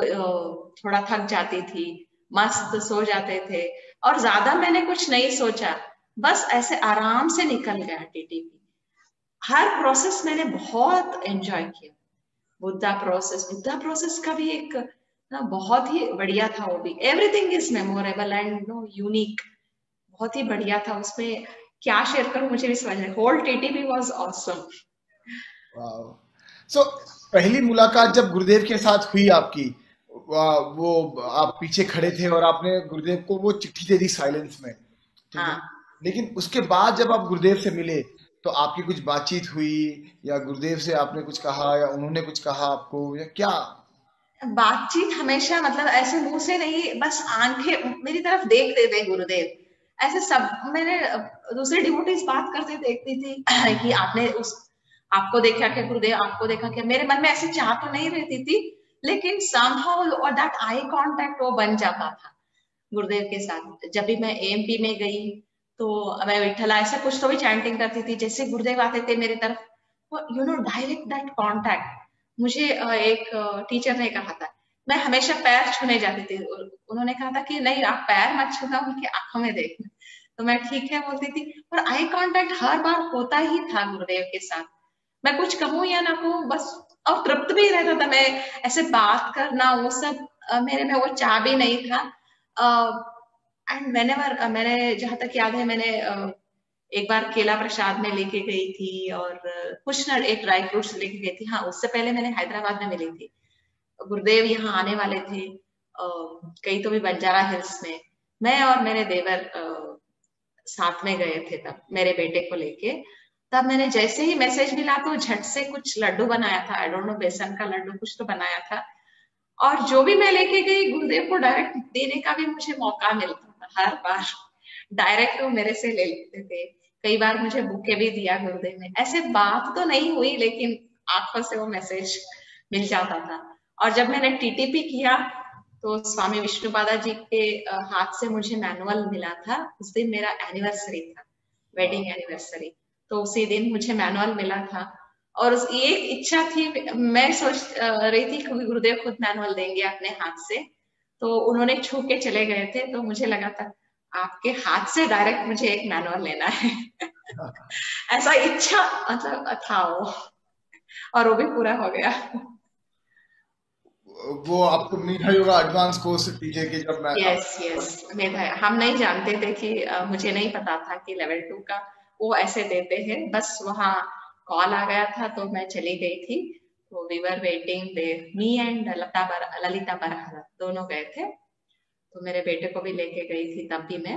थोड़ा थक जाती थी, मस्त सो जाते थे। और ज्यादा मैंने कुछ नहीं सोचा, बस ऐसे आराम से निकल गया टीटीपी। हर प्रोसेस मैंने बहुत एंजॉय किया। बुद्धा प्रोसेस का भी एक ना बहुत ही बढ़िया था, वो भी everything is memorable and unique. बहुत ही बढ़िया था, उसमें क्या शेयर करूं मुझे भी समझ में, होल टीटीपी वाज ऑसम। सो पहली मुलाकात जब गुरुदेव के साथ हुई आपकी, वो आप पीछे खड़े थे और आपने गुरुदेव को वो चिट्ठी दे दी साइलेंस में, ठीक है। हाँ, लेकिन उसके बाद जब आप गुरुदेव से मिले तो आपकी कुछ बातचीत हुई, या गुरुदेव से आपने कुछ कहा, या उन्होंने कुछ कहा आपको, या क्या? बातचीत हमेशा मतलब ऐसे मुंह से नहीं, बस आंखें मेरी तरफ देखते थे गुरुदेव। ऐसे सब मैंने दूसरे डिवोटीज बात करते देखती थी कि आपने आपको देखा क्या गुरुदेव, आपको देखा क्या, मेरे मन में ऐसी चाह तो नहीं रहती थी, लेकिन somehow और दैट आई कांटेक्ट वो बन जाता था गुरुदेव के साथ। जब भी मैं एएमपी में गई तो मैं विठला ऐसा कुछ तो भी चैंटिंग करती थी, जैसे गुरुदेव आते थे मेरी तरफ, you know direct that contact. मुझे एक टीचर ने कहा था, मैं हमेशा पैर छूने जाती थी, उन्होंने कहा था कि नहीं आप पैर मत छूना, उनकी आंखों में देखना। तो मैं ठीक है बोलती थी, और आई कांटेक्ट हर बार होता ही था गुरुदेव के साथ। मैं कुछ कहूँ या ना कहूँ बस, और तृप्त भी रहता था। मैं ऐसे बात करना वो सब मेरे में वो चाह भी नहीं था। एंड मैंने जहां तक याद है, मैंने एक बार केला प्रसाद में लेके गई थी, और कुछ ना एक ड्राई फ्रूट्स लेके गई थी। हाँ, उससे पहले मैंने हैदराबाद में मिली थी, गुरुदेव यहाँ आने वाले थे, कहीं तो भी बंजारा हिल्स में। मैं और मेरे देवर साथ में गए थे तब मेरे बेटे को लेके। तब मैंने जैसे ही मैसेज मिला तो झट से कुछ लड्डू बनाया था, आई डोंट नो, बेसन का लड्डू कुछ तो बनाया था, और जो भी मैं लेके गई गुरुदेव को डायरेक्ट देने का भी मुझे मौका मिलता था हर बार। डायरेक्ट वो मेरे से ले लेते थे। कई बार मुझे बुके भी दिया गुरुदेव ने। ऐसे बात तो नहीं हुई, लेकिन आंखों से वो मैसेज मिल जाता था। और जब मैंने टीटीपी किया तो स्वामी विष्णुपादा जी के हाथ से मुझे मैनुअल मिला था। उस दिन मेरा एनिवर्सरी था, वेडिंग एनिवर्सरी, तो उसी दिन मुझे मैनुअल मिला था। और एक इच्छा थी, मैं सोच रही थी कि गुरुदेव खुद मैनुअल देंगे अपने हाथ से, तो उन्होंने छू के चले गए थे, तो मुझे लगा था आपके हाथ से डायरेक्ट मुझे एक मैनुअल लेना है। ऐसा इच्छा मतलब था वो, और वो भी पूरा हो गया। वो आपको मिला होगा एडवांस कोर्स टीचर के, जब मैं यस यस, मेधा, हम नहीं जानते थे कि मुझे नहीं पता था कि लेवल 2 का वो ऐसे देते हैं। बस वहाँ कॉल आ गया था तो मैं चली गई थी। तो we were waiting there, me and Lalita Barhara दोनों गए थे। तो मेरे बेटे को भी लेके गई थी तब भी मैं।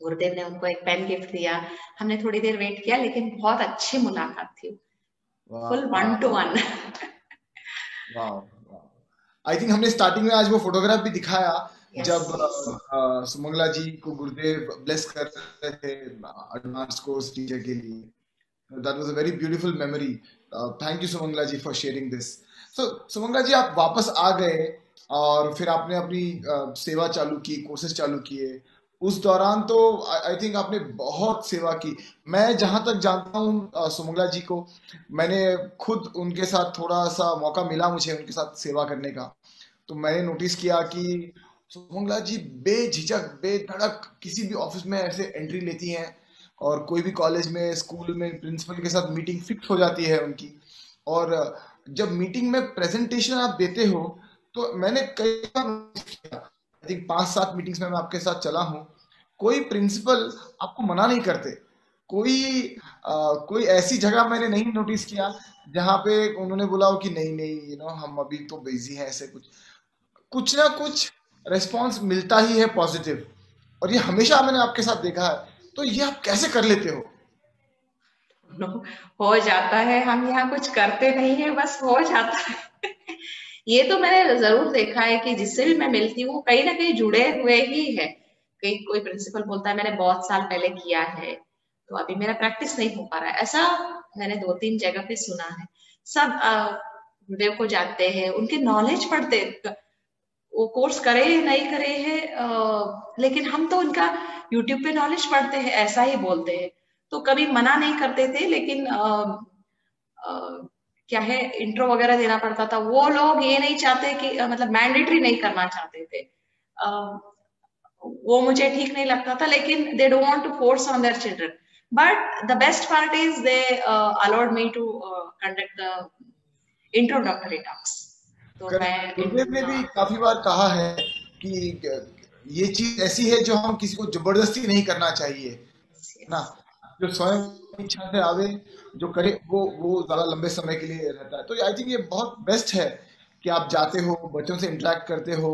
गुरुदेव ने उनको एक पेन गिफ्ट दिया, हमने थोड़ी देर वेट किया, लेकिन बहुत अच्छी मुलाकात थी, फुल वाह 1 to 1। वाह। आई थिंक हमने स्टार्टिंग में आज वो फोटोग्राफ भी दिखाया, यस जब यस सुमंगला जी को गुरुदेव ब्लेस कर रहे थे एडवांस कोर्स टीचर के लिए। That was a very beautiful memory. Thank you Sumangala ji for sharing this. So Sumangala ji, आप वापस आ गए और फिर आपने अपनी सेवा चालू की, कोर्सेज चालू किए। उस दौरान तो आई थिंक आपने बहुत सेवा की। मैं जहां तक जानता हूँ सुमंगला जी को, मैंने खुद उनके साथ थोड़ा सा मौका मिला मुझे उनके साथ सेवा करने का, तो मैंने नोटिस किया कि सुमंगला जी बेझिझक बेधड़क किसी भी ऑफिस में ऐसे एंट्री लेती हैं, और कोई भी कॉलेज में स्कूल में प्रिंसिपल के साथ मीटिंग फिक्स हो जाती है उनकी। और जब मीटिंग में प्रेजेंटेशन आप देते हो, तो मैंने कई बार notice किया, आई थिंक 5-7 मीटिंग्स में मैं आपके साथ चला हूँ, कोई प्रिंसिपल आपको मना नहीं करते। कोई कोई ऐसी जगह मैंने नहीं नोटिस किया जहाँ पे उन्होंने बोला हो कि नहीं नहीं, हम अभी तो बिजी हैं, ऐसे कुछ कुछ ना कुछ रेस्पॉन्स मिलता ही है पॉजिटिव। और ये हमेशा मैंने आपके साथ देखा है। तो ये आप कैसे कर लेते हो? हो जाता है, हम यहाँ कुछ करते नहीं है, बस हो जाता है। ये तो मैंने जरूर देखा है कि जिससे भी मैं मिलती हूँ कहीं ना कहीं जुड़े हुए ही है। कहीं कोई प्रिंसिपल बोलता है मैंने बहुत साल पहले किया है, तो अभी मेरा प्रैक्टिस नहीं हो पा रहा है, ऐसा मैंने 2-3 जगह पे सुना है। सब गुरुदेव को जानते हैं, उनके नॉलेज पढ़ते, वो कोर्स करे नहीं करे है, लेकिन हम तो उनका यूट्यूब पे नॉलेज पढ़ते हैं, ऐसा ही बोलते हैं। तो कभी मना नहीं करते थे, लेकिन क्या है, इंट्रो वगैरह देना पड़ता था। वो लोग ये नहीं चाहते कि मतलब मैंडेटरी नहीं करना चाहते थे। वो मुझे ठीक नहीं लगता था, लेकिन they don't want to force on their children. But the best part is they allowed me to conduct the introductory talks. तो मैं करेक्ट। गुरुदेव ने भी काफी बार कहा है कि ये चीज ऐसी है जो हम किसी को जबरदस्ती नहीं करना चाहिए, है ना। जो स्वयं इच्छा से आवे, जो करे, वो ज्यादा लंबे समय के लिए रहता है। तो आई थिंक ये बहुत बेस्ट है कि आप जाते हो, बच्चों से इंटरेक्ट करते हो।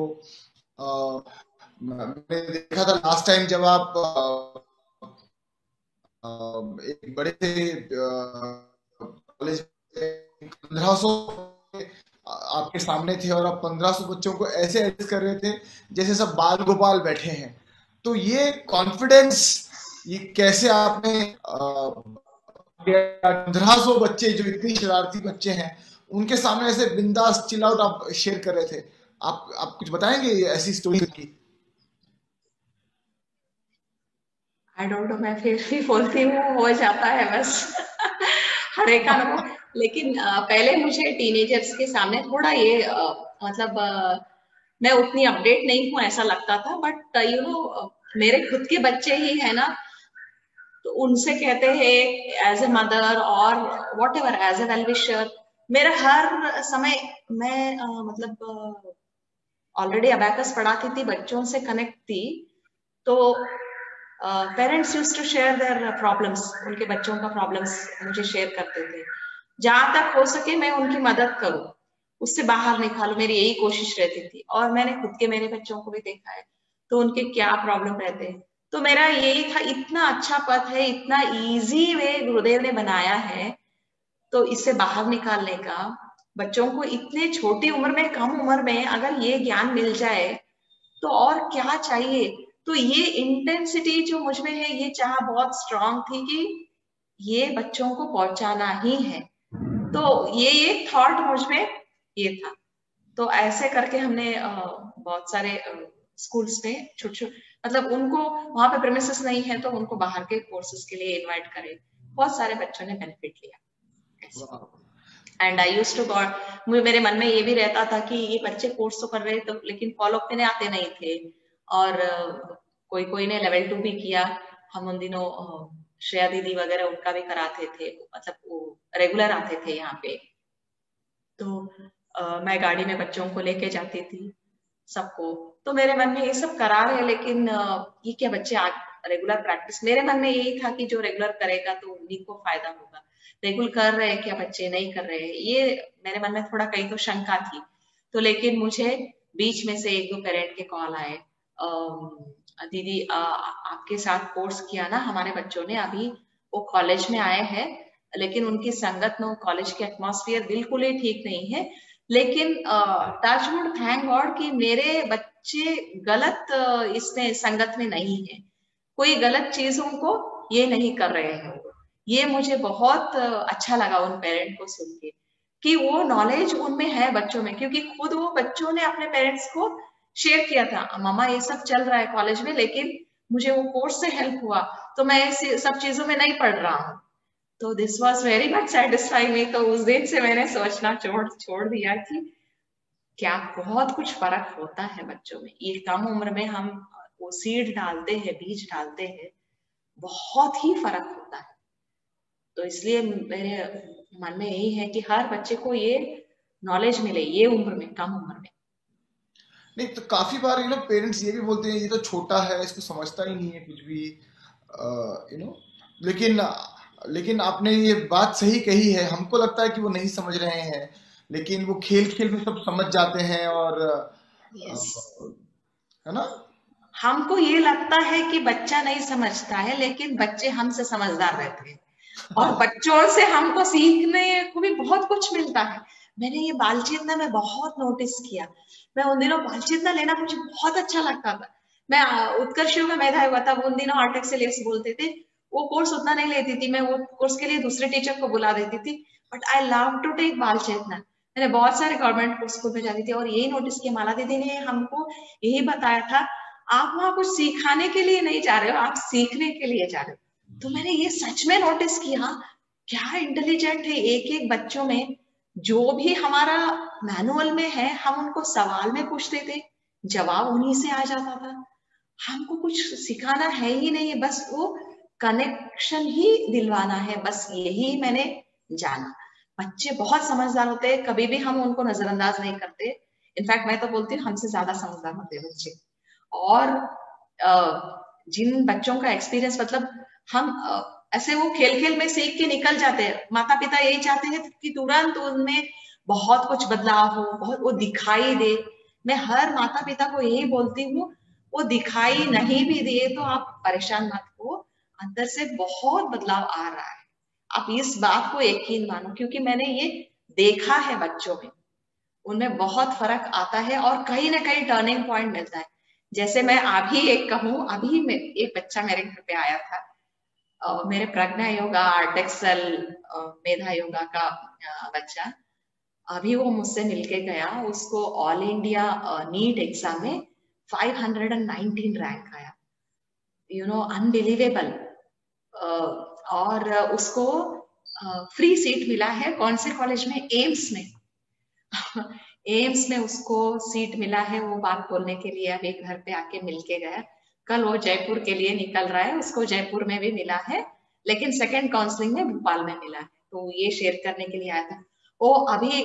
मैंने देखा था लास्ट टाइम जब आप एक बड़े से कॉलेज 1500 आपके सामने थे, और आप 1500 बच्चों को ऐसे एड्रेस कर रहे थे जैसे सब बाल गोपाल बैठे हैं। तो ये कॉन्फिडेंस, ये कैसे आपने 1500 बच्चे जो इतने शरारती बच्चे हैं, उनके सामने ऐसे बिंदास चिल आउट आप शेयर कर रहे थे। आप कुछ बताएंगे ऐसी स्टोरी की? आई डोंट नो, मैं फिर भी बोलती हूँ, हो जाता है बस। हर एक का अनुभव। लेकिन पहले मुझे टीनेजर्स के सामने थोड़ा ये मतलब मैं उतनी अपडेट नहीं हूँ ऐसा लगता था, बट यू नो मेरे खुद के बच्चे ही है ना, तो उनसे कहते हैं एज ए मदर और whatever as a well wisher, मेरा हर समय मैं मतलब ऑलरेडी अबैकस पढ़ाती थी, बच्चों से कनेक्ट थी, तो parents use to share their problems, उनके बच्चों का प्रॉब्लम्स मुझे शेयर करते थे। जहां तक हो सके मैं उनकी मदद करूं, उससे बाहर निकालूं, मेरी यही कोशिश रहती थी। और मैंने खुद के मेरे बच्चों को भी देखा है, तो उनके क्या प्रॉब्लम रहते हैं। तो मेरा यही था, इतना अच्छा पथ है, इतना इजी वे गुरुदेव ने बनाया है, तो इससे बाहर निकालने का, बच्चों को इतने छोटी उम्र में, कम उम्र में अगर ये ज्ञान मिल जाए तो और क्या चाहिए। तो ये इंटेंसिटी जो मुझ में है, ये चाह बहुत स्ट्रांग थी कि ये बच्चों को पहुंचाना ही है। तो ये एक थॉट मुझ में ये था। तो ऐसे करके हमने बहुत सारे स्कूल्स में छोटे छोटे, मतलब उनको वहां पे प्रेमिसेस नहीं है तो उनको बाहर के कोर्सेज के लिए इनवाइट करे, बहुत सारे बच्चों ने बेनिफिट लिया। And I use to god, मेरे मन में ये भी रहता था कि ये बच्चे कोर्स तो कर रहे तो, लेकिन फॉलो करने आते नहीं थे। और कोई कोई ने लेवल 2 भी किया। हम उन दिनों श्रेया दीदी वगैरह उनका भी कराते थे, मतलब वो रेगुलर आते थे यहाँ पे। तो मैं गाड़ी में बच्चों को लेके जाती थी सबको। तो मेरे मन में ये सब करा रहे, लेकिन ये क्या बच्चे रेगुलर प्रैक्टिस, मेरे मन में यही था कि जो रेगुलर करेगा तो उन्हीं को फायदा होगा। रेगुलर कर रहे हैं क्या बच्चे, नहीं कर रहे हैं, ये मेरे मन में थोड़ा कहीं तो शंका थी। तो लेकिन मुझे बीच में से एक दो पेरेंट के कॉल आए, दीदी आपके साथ कोर्स किया ना हमारे बच्चों ने, अभी वो कॉलेज में आए हैं, लेकिन उनकी संगत में, कॉलेज के एटमॉस्फेयर बिल्कुल ही ठीक नहीं है। लेकिन टचवुड, थैंक गॉड कि मेरे बच्चे गलत इसमें संगत में नहीं है, कोई गलत चीजों को ये नहीं कर रहे हैं वो। ये मुझे बहुत अच्छा लगा उन पेरेंट को सुन के, कि वो नॉलेज उनमें है बच्चों में, क्योंकि खुद वो बच्चों ने अपने पेरेंट्स को शेयर किया था, मामा ये सब चल रहा है कॉलेज में, लेकिन मुझे वो कोर्स से हेल्प हुआ, तो मैं ऐसी सब चीजों में नहीं पढ़ रहा हूँ। तो this was very much satisfying me. तो उस दिन से मैंने सोचना छोड़ छोड़ दिया कि क्या बहुत कुछ फर्क होता है बच्चों में, ये कम उम्र में हम वो सीड डालते हैं, बीज डालते हैं, बहुत ही फर्क होता है। तो इसलिए मेरे मन में यही है कि हर बच्चे को ये नॉलेज मिले, ये उम्र में, कम उम्र में। नहीं तो काफी बार पेरेंट्स ये भी बोलते हैं ये तो छोटा है, इसको समझता ही नहीं है कुछ भी, यू नो लेकिन लेकिन आपने ये बात सही कही है, हमको लगता है कि वो नहीं समझ रहे हैं, लेकिन वो खेल खेल में सब समझ जाते हैं। और यस, है ना? हमको ये लगता है कि बच्चा नहीं समझता है, लेकिन बच्चे हमसे समझदार रहते हैं, और बच्चों से हमको सीखने को भी बहुत कुछ मिलता है। मैंने ये बाल चेतना में बहुत नोटिस किया। मैं उन दिनों बाल चेतना लेना मुझे बहुत अच्छा लगता था। मैं उत्कर्ष में मेधा हुआ था, उन दिनों आर्ट एक्सेलेंस बोलते थे, वो कोर्स उतना नहीं लेती थी मैं, वो कोर्स के लिए दूसरे टीचर को बुला देती थी। But I love to take Bal Chetana. मैंने बहुत सारे गवर्नमेंट स्कूल में जाती थी, और यही नोटिस किया, माला दीदी ने हमको यही बताया था, आप वहां कुछ सिखाने के लिए नहीं जा रहे हो, आप सीखने के लिए जा रहे हो। तो मैंने ये सच में नोटिस किया, क्या इंटेलिजेंट है एक एक बच्चों में। जो भी हमारा मैनुअल में है, हम उनको सवाल में पूछते थे, जवाब उन्हीं से आ जाता था। हमको कुछ सिखाना है ही नहीं, बस वो कनेक्शन ही दिलवाना है, बस यही मैंने जाना। बच्चे बहुत समझदार होते हैं, कभी भी हम उनको नजरअंदाज नहीं करते। इनफैक्ट मैं तो बोलती हूँ हमसे ज्यादा समझदार होते हैं बच्चे। और जिन बच्चों का एक्सपीरियंस, मतलब हम ऐसे वो खेल खेल में सीख के निकल जाते हैं, माता पिता यही चाहते हैं कि तुरंत उनमें बहुत कुछ बदलाव हो, बहुत वो दिखाई दे। मैं हर माता पिता को यही बोलती हूँ, वो दिखाई नहीं भी दिए तो आप परेशान मत हो, अंदर से बहुत बदलाव आ रहा है। आप इस बात को यकीन मानो, क्योंकि मैंने ये देखा है बच्चों में, उनमें बहुत फर्क आता है, और कहीं ना कहीं टर्निंग पॉइंट मिलता है। जैसे मैं अभी एक कहूँ, अभी एक बच्चा मेरे घर पे आया था, मेरे प्रज्ञा योगा, आर्ट एक्सेल, मेधा योगा का बच्चा, अभी वो मुझसे मिलके गया, उसको ऑल इंडिया नीट एग्जाम में 519 रैंक आया, अनबिलीवेबल। और उसको फ्री सीट मिला है, कौन से कॉलेज में? एम्स में। एम्स में उसको सीट मिला है। वो बात बोलने के लिए अभी घर पे आके मिलके गया। कल वो जयपुर के लिए निकल रहा है, उसको जयपुर में भी मिला है, लेकिन सेकंड काउंसलिंग में भोपाल में मिला है, तो ये शेयर करने के लिए आया था। वो अभी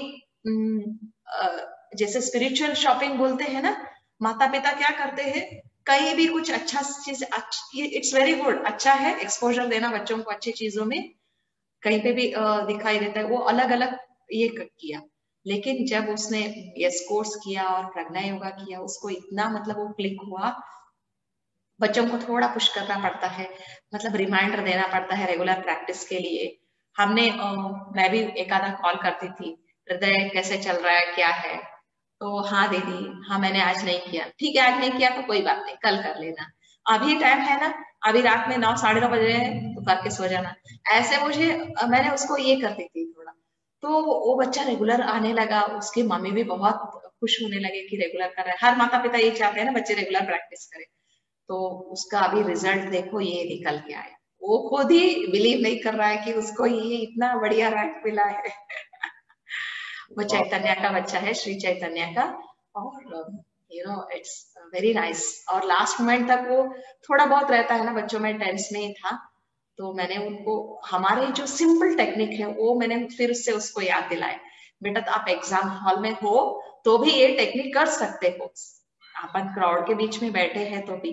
जैसे स्पिरिचुअल शॉपिंग बोलते हैं ना, माता पिता क्या करते हैं, कहीं भी कुछ अच्छा चीज, इट्स वेरी गुड, अच्छा है एक्सपोजर देना बच्चों को अच्छी चीजों में, कहीं पे भी दिखाई देता है। वो अलग अलग ये किया, लेकिन जब उसने यस कोर्स किया और प्रज्ञा योगा किया, उसको इतना मतलब वो क्लिक हुआ। बच्चों को थोड़ा पुश करना पड़ता है, मतलब रिमाइंडर देना पड़ता है रेगुलर प्रैक्टिस के लिए। हमने मैं भी एक आधा कॉल करती थी, हृदय कैसे चल रहा है, क्या है, तो हाँ दीदी, हाँ मैंने आज नहीं किया, ठीक है आज नहीं किया तो कोई बात नहीं, कल कर लेना, अभी टाइम है ना, अभी रात में 9 साढ़े 9 बजे हैं तो करके सो जाना। ऐसे मुझे मैंने उसको ये करती थी थोड़ा, तो वो बच्चा रेगुलर आने लगा। उसकी मम्मी भी बहुत खुश होने लगे कि रेगुलर कर रहा है। हर माता पिता ये चाहते हैं ना बच्चे रेगुलर प्रैक्टिस करें। तो उसका अभी रिजल्ट देखो, ये निकल के आया। वो खुद ही बिलीव नहीं कर रहा है कि उसको ये इतना बढ़िया रैंक मिला है। वो Wow. चैतन्य का बच्चा है, श्री चैतन्य का। और इट्स वेरी नाइस। और लास्ट मोमेंट तक वो थोड़ा बहुत रहता है ना बच्चों में, टेंस में ही था। तो मैंने उनको हमारे जो सिंपल टेक्निक है वो मैंने फिर उससे उसको याद दिलाए, बेटा तो आप एग्जाम हॉल में हो तो भी ये टेक्निक कर सकते हो, अपन क्राउड के बीच में बैठे हैं तो भी।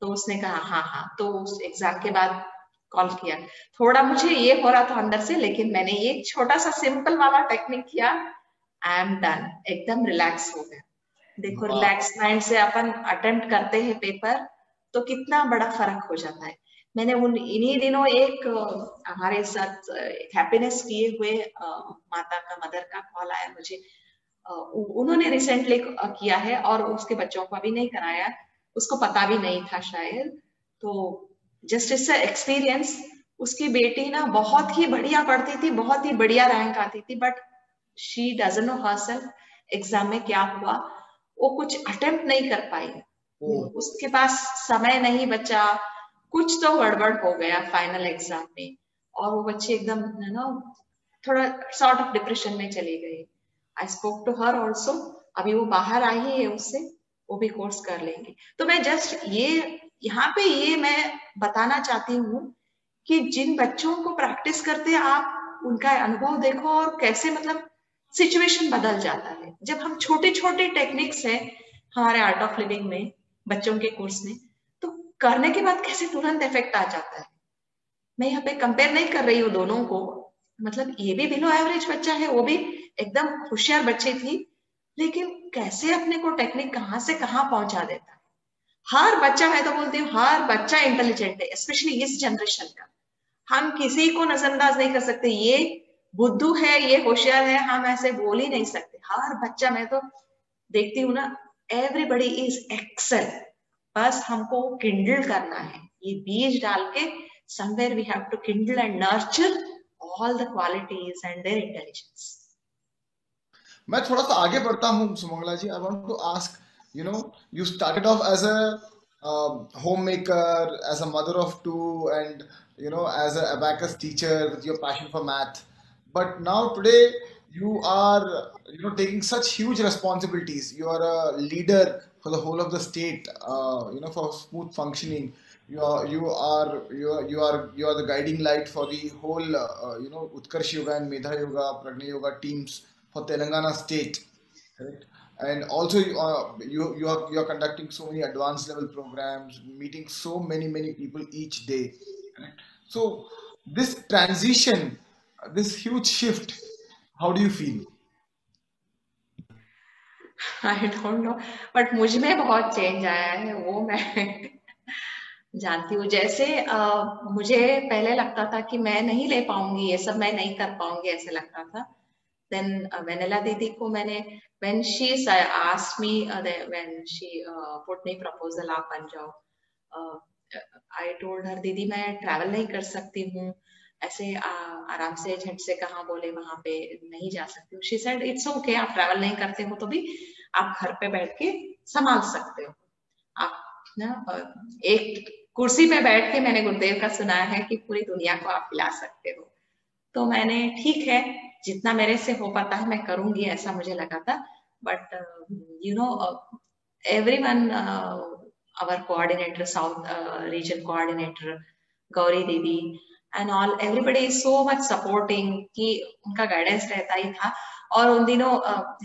तो उसने कहा हाँ हाँ, तो उस एग्जाम के बाद कॉल किया। थोड़ा मुझे ये हो रहा था अंदर से, लेकिन मैंने ये छोटा सा सिंपल वाला टेक्निक किया, आई एम डन, एकदम रिलैक्स हो गया। देखो Wow. रिलैक्स माइंड से अपन अटेम्प्ट करते हैं पेपर, तो कितना बड़ा फर्क हो जाता है। मैंने उन इन्हीं दिनों एक हमारे साथ हैप्पीनेस किए हुए माता का, मदर का कॉल आया मुझे। उन्होंने रिसेंटली किया है और उसके बच्चों को अभी नहीं कराया, उसको पता भी नहीं था शायद। तो जस्ट इससे एक्सपीरियंस, उसकी बेटी ना बहुत ही बढ़िया पढ़ती थी, बहुत ही बढ़िया रैंक आती थी, but she doesn't know herself exam में क्या हुआ, वो कुछ अटेम्प्ट नहीं कर पाई। Oh. उसके पास समय नहीं बचा, कुछ तो गड़बड़ हो गया फाइनल एग्जाम में, और वो बच्ची एकदम थोड़ा सॉर्ट ऑफ डिप्रेशन में चली गई। I spoke to her also, अभी वो बाहर आई है उससे, वो भी कोर्स कर लेंगे। तो मैं जस्ट ये यहाँ पे ये मैं बताना चाहती हूँ कि जिन बच्चों को प्रैक्टिस करते हैं आप उनका अनुभव देखो, और कैसे मतलब सिचुएशन बदल जाता है जब हम छोटे छोटे टेक्निक्स है हमारे आर्ट ऑफ लिविंग में, बच्चों के कोर्स में, तो करने के बाद कैसे तुरंत इफेक्ट आ जाता है। मैं यहाँ पे कंपेयर नहीं कर रही हूँ दोनों को, मतलब ये भी बिलो एवरेज बच्चा है, वो भी एकदम होशियार बच्ची थी, लेकिन कैसे अपने को टेक्निक कहाँ से कहाँ पहुंचा देता है। हर बच्चा, मैं तो बोलती हूँ हर बच्चा इंटेलिजेंट है, स्पेशली इस जनरेशन का। हम किसी को नजरअंदाज नहीं कर सकते, ये बुद्धू है, ये होशियार है, हम ऐसे बोल ही नहीं सकते। हर बच्चा, मैं तो देखती हूँ ना, एवरीबडी इज एक्सेल, बस हमको किंडल करना है, ये बीज डाल के somewhere we have to kindle and nurture all the qualities and their intelligence. मैं थोड़ा सा आगे बढ़ता हूँ Sumangala ji. I want to ask, you started off as a homemaker, as a mother of two, and as a abacus teacher with your passion for math. But now today you are taking such huge responsibilities. You are a leader for the whole of the state. For smooth functioning. You are the guiding light for the whole Utkarsh Yoga and Medha Yoga, Pragna Yoga teams for Telangana state, correct? And also you are conducting so many advanced level programs, meeting so many people each day, correct? So this transition, this huge shift, how do you feel? I don't know, but मुझ में बहुत change आया है, वो मैं जानती हूँ। जैसे मुझे पहले लगता था कि मैं नहीं ले पाऊंगी, ये सब मैं नहीं कर पाऊंगी, ऐसे लगता था। देन वेनेला दीदी को मैंने, when she asked me, when she put me proposal, आप बन जाओ, आई टोल्ड हर, दीदी मैं ट्रैवल नहीं कर सकती हूँ ऐसे आराम से झट से कहाँ बोले वहां पे नहीं जा सकती हूँ। शी सेड इट्स ओके, आप ट्रैवल नहीं करते हो तो भी आप घर पे बैठ के संभाल सकते हो। आप ना एक कुर्सी पे बैठ के, मैंने गुरुदेव का सुना है कि पूरी दुनिया को आप खिला सकते हो। तो मैंने ठीक है, जितना मेरे से हो पाता है मैं करूंगी, ऐसा मुझे लगा था। But you know everyone, our coordinator, South region coordinator, Gauri Devi, and all, everybody is so much supporting कि उनका गाइडेंस रहता ही था। और उन दिनों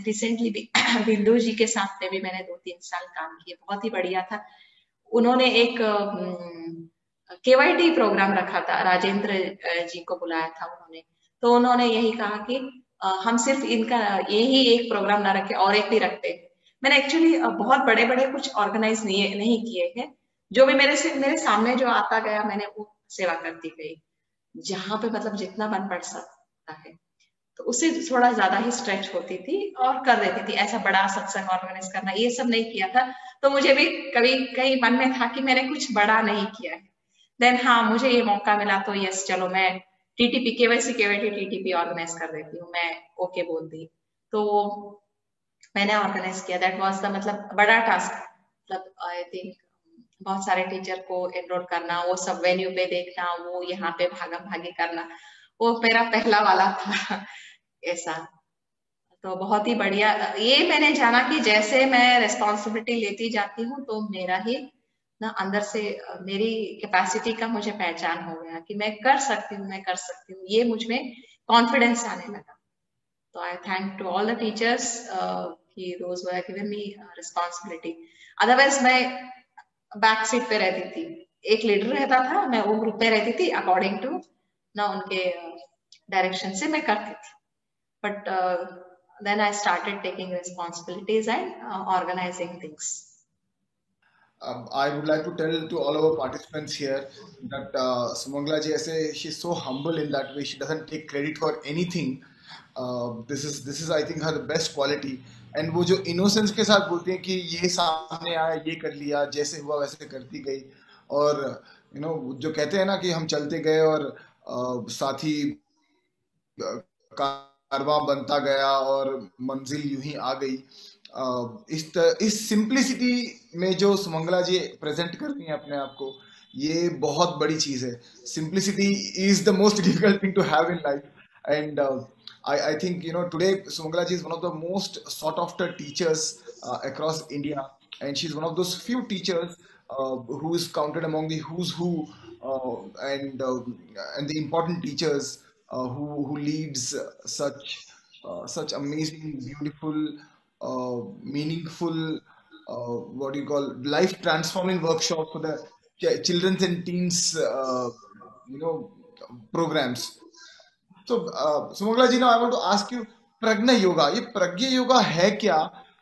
रिसेंटली भी बिंदु जी के साथ में भी मैंने 2-3 साल काम किया, बहुत ही बढ़िया था। उन्होंने एक केवाईटी प्रोग्राम रखा था, राजेंद्र जी को बुलाया था उन्होंने। तो उन्होंने यही कहा कि हम सिर्फ इनका यही एक प्रोग्राम ना रखे और एक भी रखते हैं। मैंने एक्चुअली बहुत बड़े बड़े कुछ ऑर्गेनाइज नहीं किए हैं, जो भी मेरे सामने जो आता गया मैंने वो सेवा करती गई, जहां पे मतलब जितना बन पड़ सकता है। तो उससे थोड़ा ज्यादा ही स्ट्रेच होती थी और कर देती थी। ऐसा बड़ा सत्संग ऑर्गेनाइज करना ये सब नहीं किया था। तो मुझे भी कभी कहीं मन में था कि मैंने कुछ बड़ा नहीं किया है। देन हाँ, मुझे ये मौका मिला तो यस, चलो मैं टीटीपी, केवाईसी केवाईटी टीटीपी ऑर्गेनाइज कर देती हूँ, मैं ओके बोल दी। तो मैंने ऑर्गेनाइज किया। दैट वाज द मतलब बड़ा टास्क, मतलब आई थिंक बहुत सारे टीचर को एनरोल करना, वो सब वेन्यू पे देखना, वो यहाँ पे भागम भागी करना, वो मेरा पहला वाला था ऐसा। तो बहुत ही बढ़िया। ये मैंने जाना कि जैसे मैं रिस्पॉन्सिबिलिटी लेती जाती हूँ तो मेरा ही ना अंदर से मेरी कैपेसिटी का मुझे पहचान हो गया कि मैं कर सकती हूँ, मैं कर सकती हूँ, ये मुझ में कॉन्फिडेंस आने लगा। तो I thank to all the teachers कि those who have given me responsibility. Otherwise मैं बैक सीट पे रहती थी, एक लीडर रहता था, मैं वो ग्रुप पे रहती थी, अकॉर्डिंग टू ना उनके डायरेक्शन से मैं करती थी। But then I started taking responsibilities and organizing things. I would like to tell to all our participants here that Sumangla ji, ऐसे she's so humble in that way. She doesn't take credit for anything. This is I think her best quality. And वो जो innocence के साथ बोलती हैं कि ये सामने आया, ये कर लिया, जैसे हुआ वैसे करती गई। और जो कहते हैं ना कि हम चलते गए और साथ ही कारवां बनता गया और मंजिल यूं ही आ गई। इस सिंप्लिसिटी में जो सुमंगला जी प्रेजेंट करती हैं अपने आप को, ये बहुत बड़ी चीज है। Simplicity is the most difficult thing to have in life. And I think today Sumangala ji is one of the most sought after teachers across India, and she's one of those few teachers who is counted among the who's who, and the important teachers who leads such amazing, beautiful, meaningful, what do you call, life transforming workshops for the children and teens, you know programs. So, Sumangala ji, now I want to ask you, Pragna Yoga, ये प्रज्ञा योगा है क्या,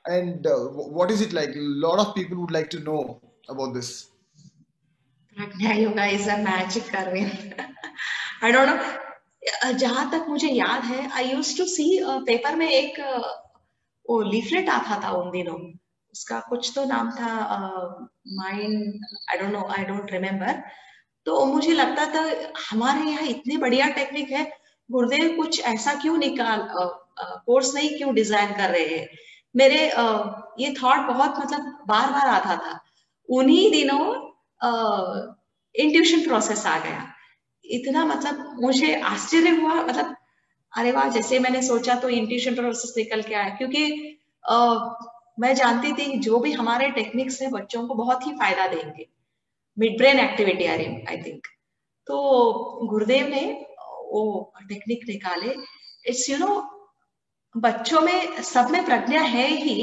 and what is it like? A lot of people would like to know about this. Pragya Yoga is a magic, Arvind. I don't know. जहां तक मुझे याद है, आई use to C paper में एक वो लीफलेट आता था उन दिनों, उसका कुछ तो नाम था mind, I don't know, I don't remember. तो मुझे लगता था हमारे यहाँ इतने बढ़िया टेक्निक है, गुरुदेव कुछ ऐसा क्यों निकाल कोर्स नहीं क्यों डिजाइन कर रहे हैं। मेरे ये थॉट बहुत मतलब बार बार आता था। उन्हीं दिनों इंट्यूशन प्रोसेस आ गया। इतना मतलब मुझे आश्चर्य हुआ, मतलब अरे वाह, जैसे मैंने सोचा तो इंट्यूशन प्रोसेस निकल के आया। क्योंकि मैं जानती थी जो भी हमारे टेक्निक्स है बच्चों को बहुत ही फायदा देंगे, mid brain activity I think. तो गुरुदेव ने वो टेक्निक निकाले। इट्स बच्चों में सब में प्रज्ञा है ही,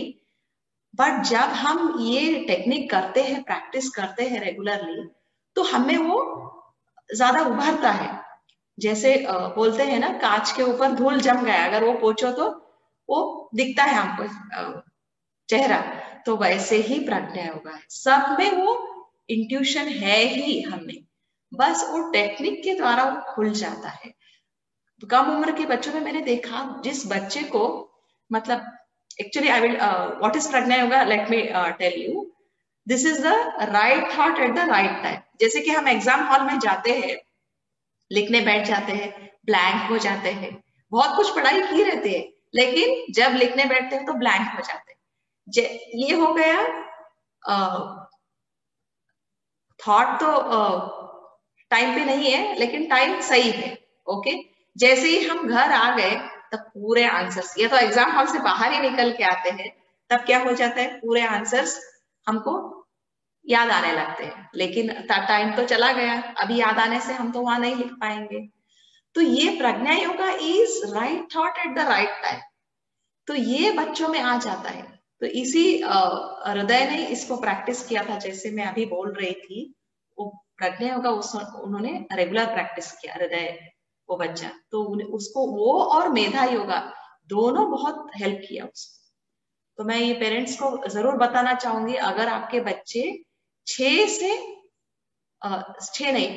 बट जब हम ये टेक्निक करते हैं, प्रैक्टिस करते हैं रेगुलरली, तो हमें वो ज्यादा उभरता है। जैसे बोलते हैं ना, कांच के ऊपर धूल जम गया, अगर वो पोछो तो वो दिखता है हमको चेहरा। तो वैसे ही प्रज्ञा योगा है, सब में वो इंट्यूशन है ही हमें, बस वो टेक्निक के द्वारा वो खुल जाता है। कम उम्र के बच्चों में मैंने देखा, जिस बच्चे को मतलब actually I will what is Pragya Yoga, let me tell you. This is the right thought at the right time. जैसे कि हम एग्जाम हॉल में जाते हैं, लिखने बैठ जाते हैं, ब्लैंक हो जाते हैं, बहुत कुछ पढ़ाई की रहती है, लेकिन जब लिखने बैठते हैं तो ब्लैंक हो जाते हैं। ये हो गया थॉट तो टाइम पे नहीं है, लेकिन टाइम सही है। ओके, जैसे ही हम घर आ गए तब पूरे आंसर्स, या तो एग्जाम हॉल से बाहर ही निकल के आते हैं, तब क्या हो जाता है, पूरे आंसर्स हमको याद आने लगते हैं, लेकिन टाइम तो चला गया, अभी याद आने से हम तो वहां नहीं लिख पाएंगे। तो ये Pragya Yoga is right thought at the right time, तो ये बच्चों में आ जाता है। तो इसी हृदय ने इसको प्रैक्टिस किया था, जैसे मैं अभी बोल रही थी, वो प्रज्ञा योगा उन्होंने रेगुलर प्रैक्टिस किया, हृदय वो बच्चा, तो उसको वो और मेधा योगा दोनों बहुत हेल्प किया उसको। तो मैं ये पेरेंट्स को जरूर बताना चाहूंगी, अगर आपके बच्चे 6 से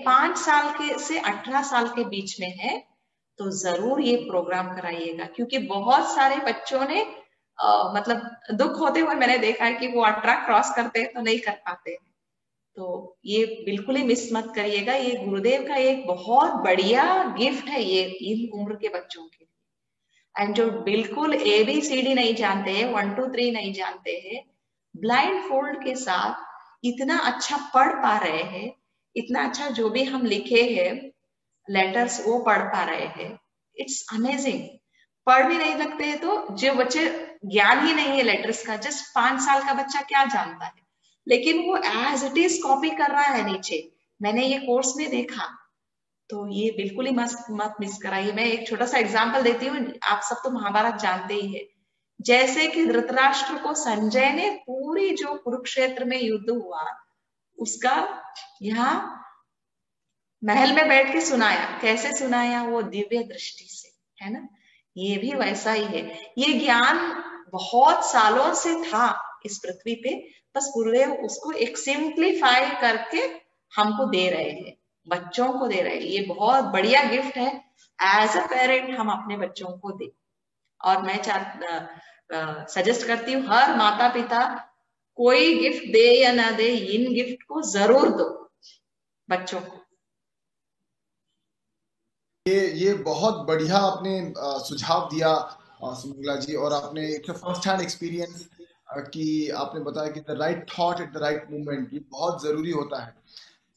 5 साल के से 18 साल के बीच में है, तो जरूर ये प्रोग्राम कराइएगा, क्योंकि बहुत सारे बच्चों ने मतलब दुख होते हुए मैंने देखा है कि वो 18 क्रॉस करते हैं तो नहीं कर पाते। तो ये बिल्कुल ही मिस मत करिएगा, ये गुरुदेव का एक बहुत बढ़िया गिफ्ट है ये इन उम्र के बच्चों के। एंड जो बिल्कुल ABCD नहीं जानते हैं, 1 2 3 नहीं जानते हैं, ब्लाइंड फोल्ड के साथ इतना अच्छा पढ़ पा रहे हैं, इतना अच्छा जो भी हम लिखे हैं लेटर्स वो पढ़ पा रहे हैं, इट्स अमेजिंग। पढ़ भी नहीं लगते हैं तो जो बच्चे ज्ञान ही नहीं है लेटर्स का, जस्ट 5 साल का बच्चा क्या जानता है, लेकिन वो एज इट इज कॉपी कर रहा है नीचे, मैंने ये कोर्स में देखा। तो ये बिल्कुल ही मत मिस कराइए। मैं एक छोटा सा एग्जांपल देती हूँ, आप सब तो महाभारत जानते ही है। जैसे कि धृतराष्ट्र को संजय ने पूरी जो कुरुक्षेत्र में युद्ध हुआ उसका यहाँ महल में बैठ के सुनाया, कैसे सुनाया, वो दिव्य दृष्टि से, है ना। ये भी वैसा ही है, ये ज्ञान बहुत सालों से था इस पृथ्वी पे, बस गुरुदेव उसको एक सिंप्लीफाई करके हमको दे रहे हैं, बच्चों को दे रहे हैं। ये बहुत बढ़िया गिफ्ट है, एज अ पेरेंट हम अपने बच्चों को दे। और मैं सजेस्ट करती हूँ हर माता पिता कोई गिफ्ट दे या ना दे, इन गिफ्ट को जरूर दो बच्चों को। ये बहुत बढ़िया आपने सुझाव दिया सुमंगला जी, और आपने एक फर्स्ट हैंड एक्सपीरियंस कि आपने बताया कि the right thought at the right moment, ये बहुत जरूरी होता है।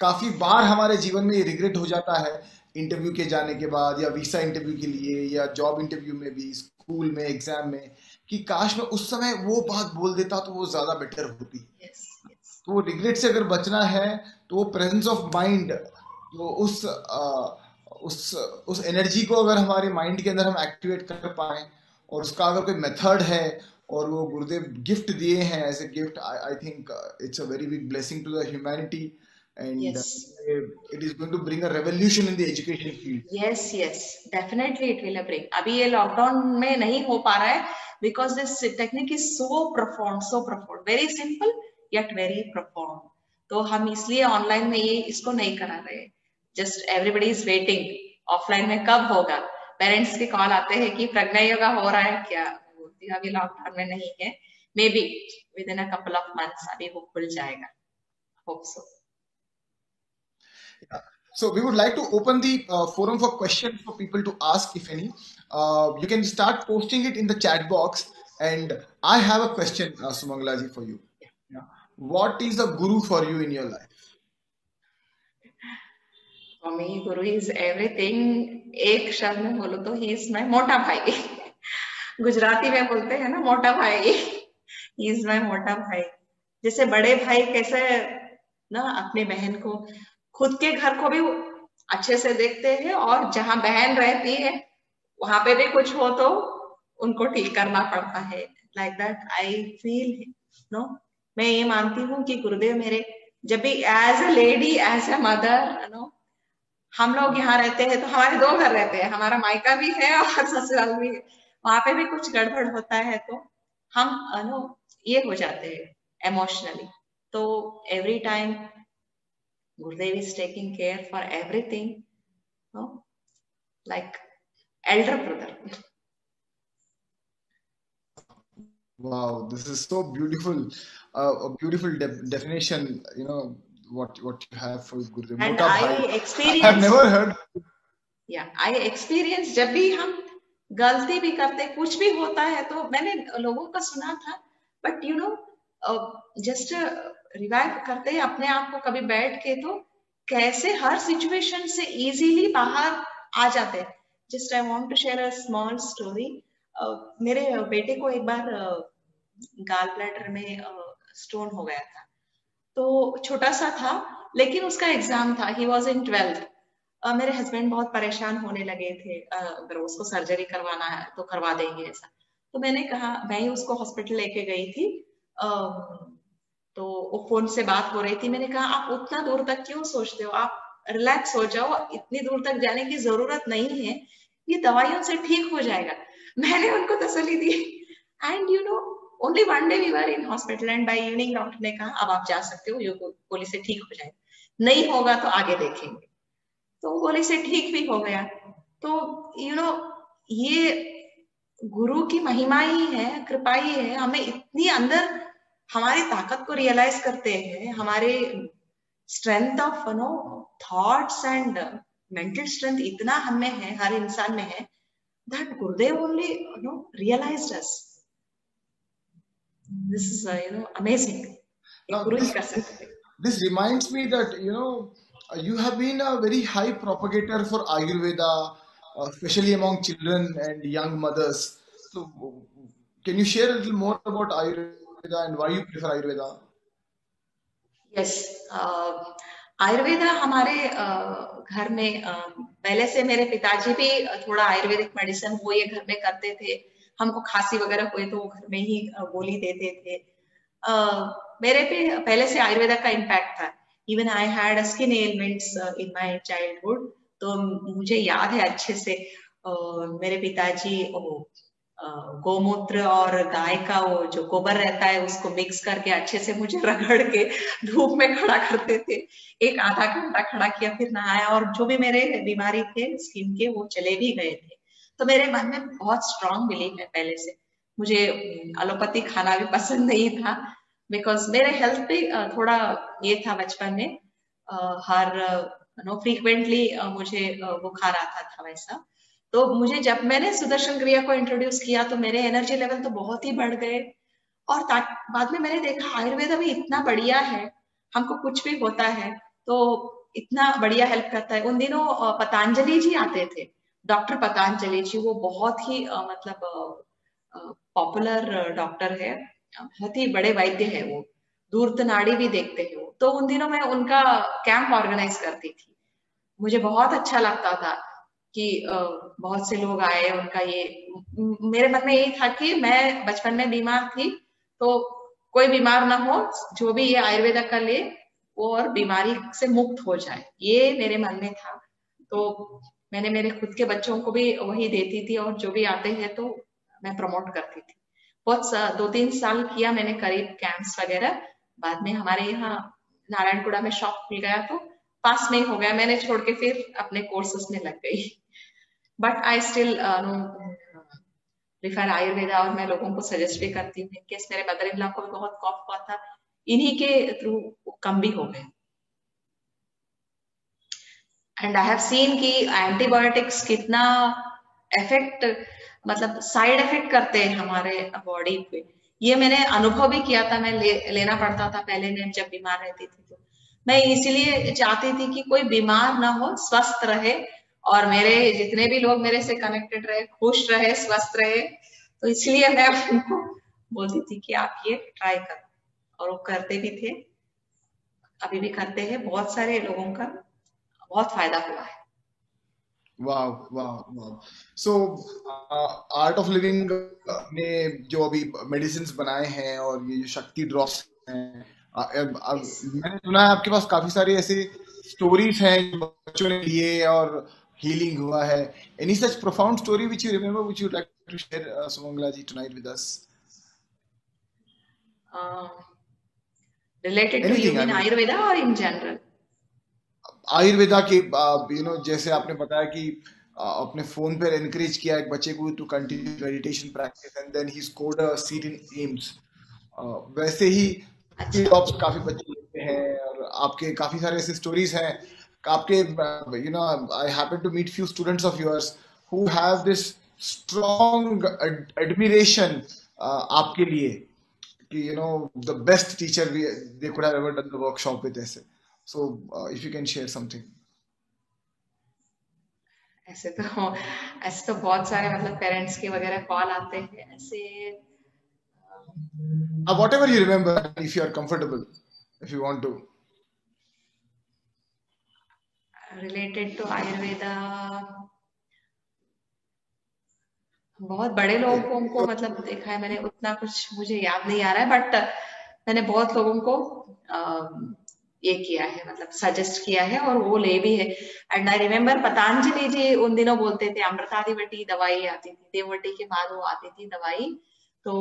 काफी बार हमारे जीवन में ये रिग्रेट हो जाता है इंटरव्यू के जाने के बाद, या वीसा इंटरव्यू के लिए, या जॉब इंटरव्यू में भी, स्कूल में, एग्जाम में, कि काश मैं उस समय वो बात बोल देता तो वो ज्यादा बेटर होती। yes, yes. तो वो रिग्रेट से अगर बचना है तो वो प्रेजेंस ऑफ माइंड, तो उस एनर्जी को अगर हमारे माइंड के अंदर हम एक्टिवेट कर पाए, और उसका अगर कोई मेथड है और वो गुरुदेव गिफ्ट दिए हैं as a gift, I think it's a very big blessing to the humanity, and Yes. it is going to bring a revolution in the education field. Yes, yes, definitely it will bring. अभी ये lockdown में नहीं हो पा रहा है, because this technique is so profound, very simple yet very profound. तो हम इसलिए ऑनलाइन में ये इसको नहीं करा रहे, just everybody is waiting offline में कब होगा। पेरेंट्स के कॉल आते हैं कि प्रज्ञा योगा हो रहा है क्या, बोलती है अभी लॉकडाउन में नहीं है, may be with in a couple of months अभी वो खुल जाएगा, hope so. Yeah. So we would like to open the forum for questions for people to ask, if any. You can start posting it in the chat box. And I have a question, Sumangala ji, for you. Yeah. What is a guru for you in your life? For me, guru is everything. एक शब्द में बोलो तो he is my मोटा भाई। गुजराती में बोलते हैं ना मोटा भाई, he is my मोटा भाई। जैसे बड़े भाई कैसे ना अपने बहन को, खुद के घर को भी अच्छे से देखते हैं, और जहां बहन रहती है वहां पे भी कुछ हो तो उनको ठीक करना पड़ता है। Like that I feel no. मैं ये मानती हूँ कि गुरुदेव मेरे, जब भी as a lady, as a mother, no, हम लोग यहाँ रहते हैं तो हमारे 2 घर रहते हैं, हमारा मायका भी है और ससुराल भी है, वहां पे भी कुछ गड़बड़ होता है तो हम नो ये हो जाते हैं इमोशनली। तो every time Gurudev is taking care for everything, no, like elder brother. Wow, this is so beautiful. A beautiful definition, what you have for Gurudev. And Mota I bhai. I have experienced, never heard. या I experience, जब भी हम गलती भी करते, कुछ भी होता है, तो मैंने लोगों का सुना था, बट जस्ट रिवाइव करते हैं अपने आप को कभी बैठ के, तो कैसे हर सिचुएशन से इजीली बाहर आ जाते हैं. Just I want to share a small story. मेरे बेटे को एक बार गाल ब्लैडर में स्टोन हो गया था. तो छोटा सा था, लेकिन उसका एग्जाम था. He was in 12th. मेरे हस्बैंड बहुत परेशान होने लगे थे, अगर उसको सर्जरी करवाना है तो करवा देंगे ऐसा. तो मैंने कहा, मैं ही उसको हॉस्पिटल लेके गई थी. अ, तो वो फोन से बात हो रही थी. मैंने कहा, आप उतना दूर तक क्यों सोचते हो, आप रिलैक्स हो जाओ, इतनी दूर तक जाने की जरूरत नहीं है, ये दवाइयों से ठीक हो जाएगा. मैंने उनको तसल्ली दी. And only one day we were in hospital, and by evening doctor ने कहा, अब आप जा सकते हो, ये गोली से ठीक हो जाएगा, नहीं होगा तो आगे देखेंगे. तो गोली से ठीक भी हो गया. तो ये गुरु की महिमा ही है, कृपा ही है. हमें इतनी अंदर हमारी ताकत को रियलाइज करते हैं, हमारे strength of thoughts and mental strength इतना हमें है, हर इंसान में है, that Gurudev only realised us. This is amazing. ये Now, गुरु ही this कर this सकते हैं. this reminds me that you have been a very high propagator for Ayurveda, especially among children and young mothers. So, can you share a little more about Ayurveda and why you prefer Ayurveda? Yes. Ayurveda हमारे घर में पहले से, मेरे पिताजी भी थोड़ा Ayurvedic medicine वो ये घर में करते थे. हमको खांसी वगैरह हुई तो वो घर में ही गोली देते थे. मेरे पे पहले से आयुर्वेदा का इम्पैक्ट था. Even I had skin elements in my childhood. तो मुझे याद है अच्छे से, मेरे पिताजी गोमूत्र और गाय का वो जो गोबर रहता है उसको मिक्स करके अच्छे से मुझे रगड़ के धूप में खड़ा करते थे. एक आधा घंटा खड़ा किया, फिर नहाया, और जो भी मेरे बीमारी थे स्किन के वो चले भी गए थे. तो मेरे मन में बहुत स्ट्रांग बिलीफ है पहले से. मुझे एलोपैथी खाना भी पसंद नहीं था, बिकॉज मेरे हेल्थ पे थोड़ा ये था बचपन में. हर फ्रीक्वेंटली मुझे बुखार आता था वैसा. तो मुझे, जब मैंने सुदर्शन क्रिया को इंट्रोड्यूस किया, तो मेरे एनर्जी लेवल तो बहुत ही बढ़ गए. और बाद में मैंने देखा आयुर्वेद भी इतना बढ़िया है, हमको कुछ भी होता है तो इतना बढ़िया हेल्प करता है. उन दिनों पतंजलि जी आते थे, डॉक्टर पतंजलि जी. वो बहुत ही मतलब पॉपुलर डॉक्टर है, बहुत ही बड़े वैद्य है वो. दूरत नाड़ी भी देखते हैं वो. तो उन दिनों मैं उनका कैंप ऑर्गेनाइज करती थी. मुझे बहुत अच्छा लगता था कि बहुत से लोग आए. उनका ये, मेरे मन में यही था कि मैं बचपन में बीमार थी, तो कोई बीमार ना हो, जो भी ये आयुर्वेदा का ले वो और बीमारी से मुक्त हो जाए, ये मेरे मन में था. तो मैंने मेरे खुद के बच्चों को भी वही देती थी, और जो भी आते हैं तो मैं प्रमोट करती थी. बहुत 2-3 साल किया मैंने करीब कैंप्स वगैरह. बाद में हमारे यहाँ नारायणपुरा में शॉप खुल गया, तो पास में ही हो गया. मैंने छोड़ के फिर अपने कोर्सेस में लग गई. But I still prefer Ayurveda, और मैं लोगों को सजेस्ट भी करती हूँ. इनकेस मेरे मदर इन लॉ को भी बहुत कॉफ हुआ था, इन्हीं के थ्रू कम भी हो गए. एंड आई हैव सीन कि एंटीबायोटिक्स कितना इफेक्ट, मतलब साइड इफेक्ट करते हैं हमारे बॉडी पे. ये मैंने अनुभव भी किया था. मैं लेना पड़ता था पहले ने, जब बीमार रहती थी. तो मैं इसीलिए चाहती थी कि कोई बीमार ना हो, स्वस्थ रहे, और मेरे जितने भी लोग मेरे से कनेक्टेड रहे, खुश रहे, स्वस्थ रहे. तो इसलिए मैं उनको बोलती थी कि आप ये ट्राई करो, और वो करते भी थे, अभी भी करते हैं. बहुत सारे लोगों का बहुत फायदा हुआ है. Wow, wow, wow. So, art of living ने जो अभी मेडिसिन बनाए हैं और ये जो शक्ति ड्रॉप्स हैं, Yes. मैंने सुना है आपके पास काफी सारी ऐसी स्टोरीज हैं जो बच्चों ने लिए और हीलिंग हुआ है. Any such profound story which you remember which you like to share, Sumangala ji, tonight with us? Uh, related to, you anything, I mean mean Ayurveda or in general? Ayurveda के, जैसे आपने बताया कि अपने फोन पे एनकरेज किया एक बच्चे को to continue meditation practice and then he scored a seat in AIIMS. वैसे ही अच्छा। जॉब्स काफी बच्चे लेते हैं और आपके काफी सारे ऐसे स्टोरीज हैं आपके, you know, I happen to meet few students of yours who have this strong admiration आपके लिए कि you know the best teacher they could have ever done the workshop with, ऐसे। So if you can share something. ऐसे तो ऐसे तो बहुत सारे मतलब पेरेंट्स के वगैरह कॉल आते हैं ऐसे। Whatever you remember, if you are comfortable, if you want to. Related to Ayurveda, बहुत बड़े लोगों को उनको मतलब देखा है मैंने, उतना कुछ मुझे याद नहीं आ रहा है, बट मैंने बहुत लोगों को ये किया है, मतलब सजेस्ट किया है और वो ले भी है। एंड आई रिमेम्बर पतंजलि जी उन दिनों बोलते थे अमृतादिवटी दवाई आती थी, देववटी के बाद वो आती थी दवाई, तो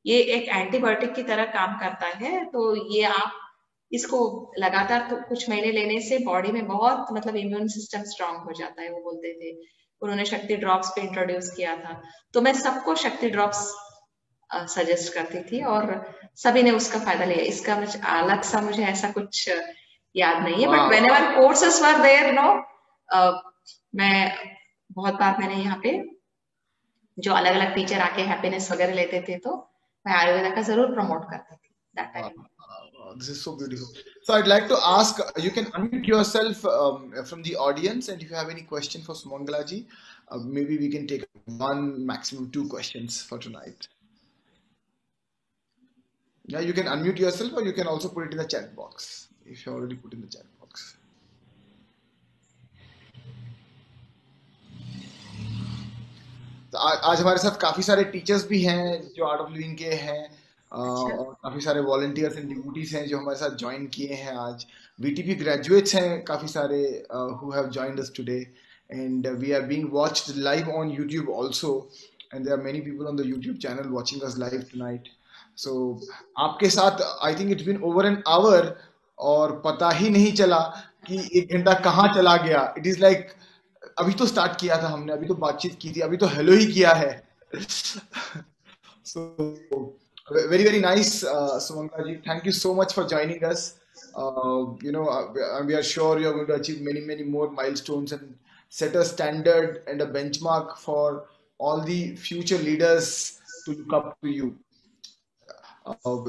ये एक एंटीबायोटिक की तरह काम करता है, तो ये आप इसको लगातार तो कुछ महीने लेने से बॉडी में बहुत मतलब इम्यून सिस्टम स्ट्रांग हो जाता है, वो बोलते थे। उन्होंने शक्ति ड्रॉप्स पे इंट्रोड्यूस किया था, तो मैं सबको शक्ति ड्रॉप्स सजेस्ट करती थी और सभी ने उसका फायदा लिया। इसका मुझे अलग सा मुझे ऐसा कुछ याद नहीं है, but whenever courses were there no, मैं बहुत बार मैंने यहाँ पे जो अलग अलग टीचर आके हैप्पीनेस वगैरह लेते थे तो मैं आयुर्वेदा का जरूर प्रमोट करती थी that time. This is so beautiful. So I'd like to ask, you can unmute yourself from the audience, and if you have any question for Sumangala ji, maybe we can take one, maximum two questions for tonight. Yeah, you can unmute yourself, or you can also put it in the chat box if you already put in the chat box. तो आज हमारे साथ काफी सारे teachers भी हैं जो art of living के हैं, और काफी सारे वॉलंटियर्स एंड ड्यूटीज हैं जो हमारे साथ ज्वाइन किए हैं आज। वीटीपी ग्रेजुएट्स हैं काफी सारे who have joined us today, and we are being watched live on YouTube also, and there are many people on the YouTube channel watching us live tonight. So आपके साथ I think it's been over an hour और पता ही नहीं चला कि एक घंटा कहाँ चला गया। इट इज लाइक अभी तो स्टार्ट किया था हमने, अभी तो बातचीत की थी, अभी तो हेलो ही किया है। So very very nice, Sumangala ji, thank you so much for joining us. You know, we are sure you are going to achieve many many more milestones and set a standard and a benchmark for all the future leaders to look up to you.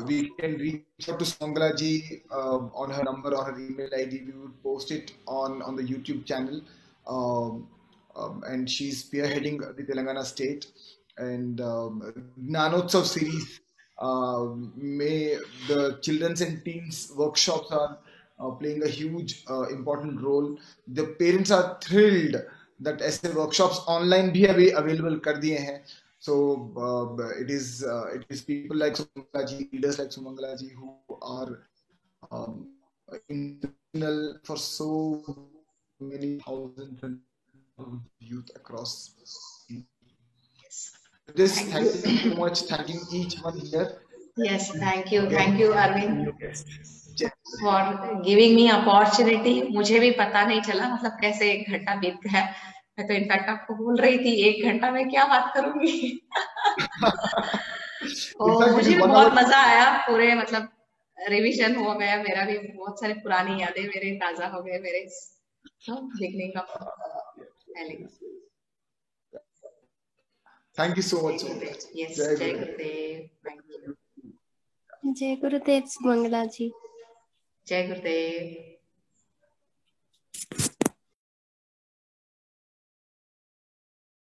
We can reach out to Sumangala ji on her number, on her email ID. We will post it on the YouTube channel. And she's spearheading the Telangana state and Nanotsav series. May the children's and teens workshops are playing a huge important role. The parents are thrilled that ऐसे workshops online भी अभी available कर दिए हैं. So it is people like Sumangala ji, leaders like Sumangala ji who are intentional for so many thousands and youth across. This, thank you so much, thanking each one here. Yes, thank you Arvind for giving me opportunity. मुझे भी पता नहीं चला मतलब कैसे एक घंटा बीत गया। मैं तो इनफैक्ट आपको बोल रही थी एक घंटा में क्या बात करूंगी। और मुझे भी बहुत मजा आया, पूरे मतलब रिवीजन हो गया मेरा भी, बहुत सारे पुरानी यादें मेरे ताजा हो गए मेरे देखने का पहले। Thank you so much. Yes, Jai Gurudev. Thank you. Jai Gurudev, Sumangala ji. Jai Gurudev.